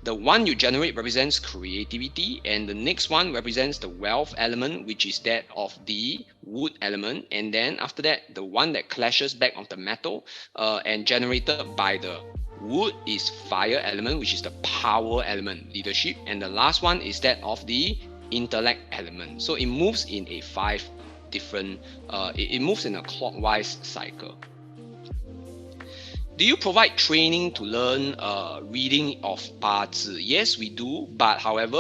The one you generate represents creativity, and the next one represents the wealth element, which is that of the wood element. And then after that, the one that clashes back of the metal and generated by the wood is fire element, which is the power element, leadership. And the last one is that of the intellect element. So it moves in a 5 different, it moves in a clockwise cycle. Do you provide training to learn reading of BAZI? Yes, we do. But however,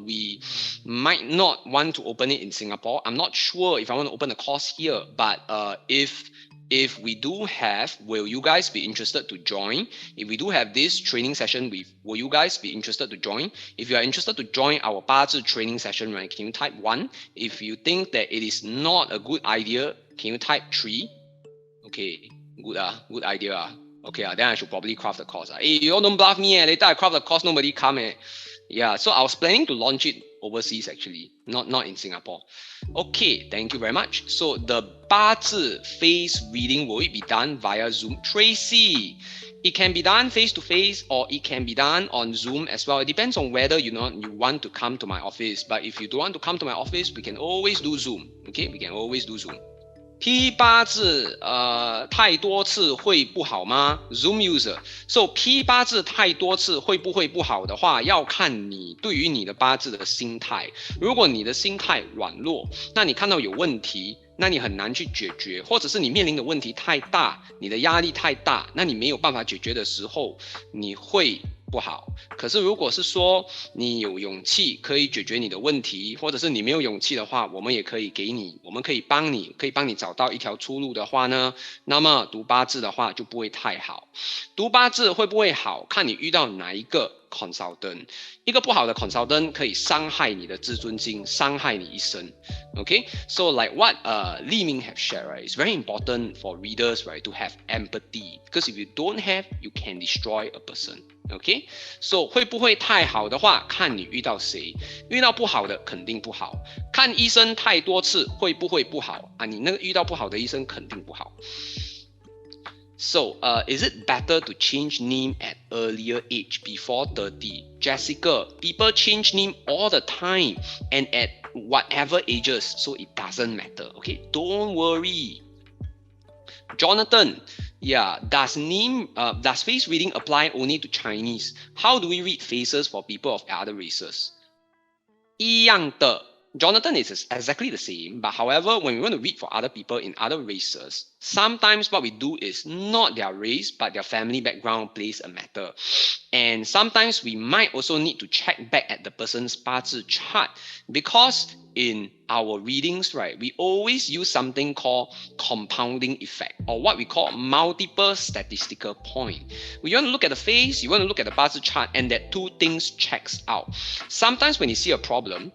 we might not want to open it in Singapore. I'm not sure if I want to open a course here. But if if we do have, will you guys be interested to join? If we do have this training session, will you guys be interested to join? If you are interested to join our 8字 training session, right, can you type 1? If you think that it is not a good idea, can you type 3? Okay, good idea. Okay, then I should probably craft the course. Hey, you all don't bluff me. Later I craft the course, nobody come. Yeah, so I was planning to launch it overseas actually, not in Singapore. Okay, thank you very much. So the 8字 face reading, will it be done via Zoom? Tracy, it can be done face-to-face or it can be done on Zoom as well. It depends on whether you want to come to my office. But if you don't want to come to my office, we can always do Zoom. Okay, we can always do Zoom. P 8字太多次会不好吗 ？Zoom user， so P 8字太多次会不会不好的话，要看你对于你的8字的心态。如果你的心态软弱，那你看到有问题，那你很难去解决，或者是你面临的问题太大，你的压力太大，那你没有办法解决的时候，你会不好。可是如果是说你有勇气可以解决你的问题，或者是你没有勇气的话，我们也可以给你，我们可以帮你找到一条出路的话呢，那么读8字的话就不会太好。读8字会不会好，看你遇到哪一个 consultant。一个不好的 consultant 可以伤害你的自尊心，伤害你一生。Okay, so like what Li Ming have shared, right? It's very important for readers, right, to have empathy, because if you don't have, you can destroy a person. Okay, so 会不会太好的话，看你遇到谁。遇到不好的肯定不好。看医生太多次会不会不好啊？你那个遇到不好的医生肯定不好。So, is it better to change name at earlier age before 30? Jessica, people change name all the time and at whatever ages, so it doesn't matter. Okay, don't worry. Jonathan, yeah, does face reading apply only to Chinese? How do we read faces for people of other races? 一样的。Jonathan is exactly the same, but however, when we want to read for other people in other races, sometimes what we do is not their race, but their family background plays a matter. And sometimes we might also need to check back at the person's 八字 chart, because in our readings, right, we always use something called compounding effect, or what we call multiple statistical point. You want to look at the face, you want to look at the 八字 chart, and that two things checks out. Sometimes when you see a problem,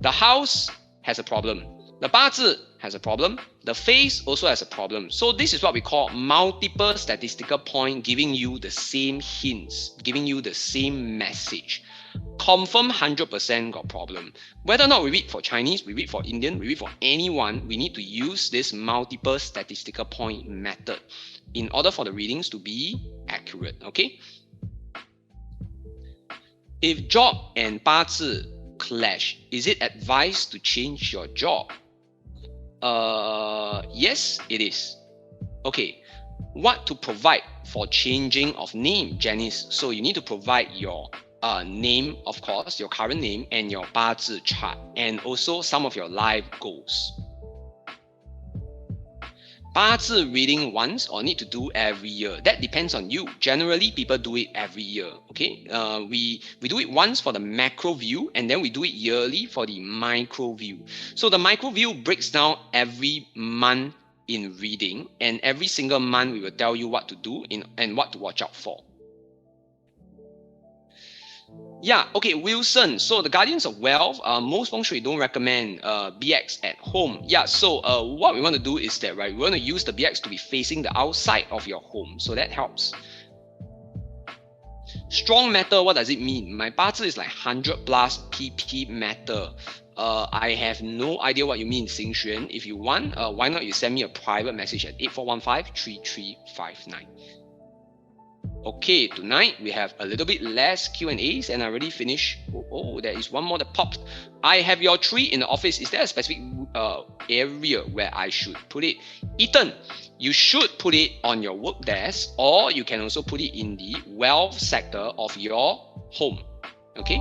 the house has a problem, the 八字 has a problem, the face also has a problem. So this is what we call multiple statistical point, giving you the same hints, giving you the same message. Confirm 100% got problem. Whether or not we read for Chinese, we read for Indian, we read for anyone, we need to use this multiple statistical point method in order for the readings to be accurate. Okay? If job and 八字 clash, is it advised to change your job? Yes, it is. Okay, what to provide for changing of name, Janice? So you need to provide your name, of course, your current name, and your 八字 chart, and also some of your life goals. 八字 reading once or need to do every year? That depends on you. Generally, people do it every year. Okay, we do it once for the macro view, and then we do it yearly for the micro view. So the micro view breaks down every month in reading, and every single month we will tell you what to do and what to watch out for. Yeah, okay, Wilson. So the Guardians of Wealth, most Feng Shui don't recommend BX at home. Yeah, so what we want to do is that, right, we want to use the BX to be facing the outside of your home. So that helps. Strong metal, what does it mean? My 八字 is like 100 plus pp metal. I have no idea what you mean, Xing Xuan. If you want, why not you send me a private message at 8415-3359. Okay, tonight we have a little bit less Q&As and I already finished. Oh, there is one more that popped. I have your tree in the office. Is there a specific area where I should put it? Ethan, you should put it on your work desk, or you can also put it in the wealth sector of your home. Okay?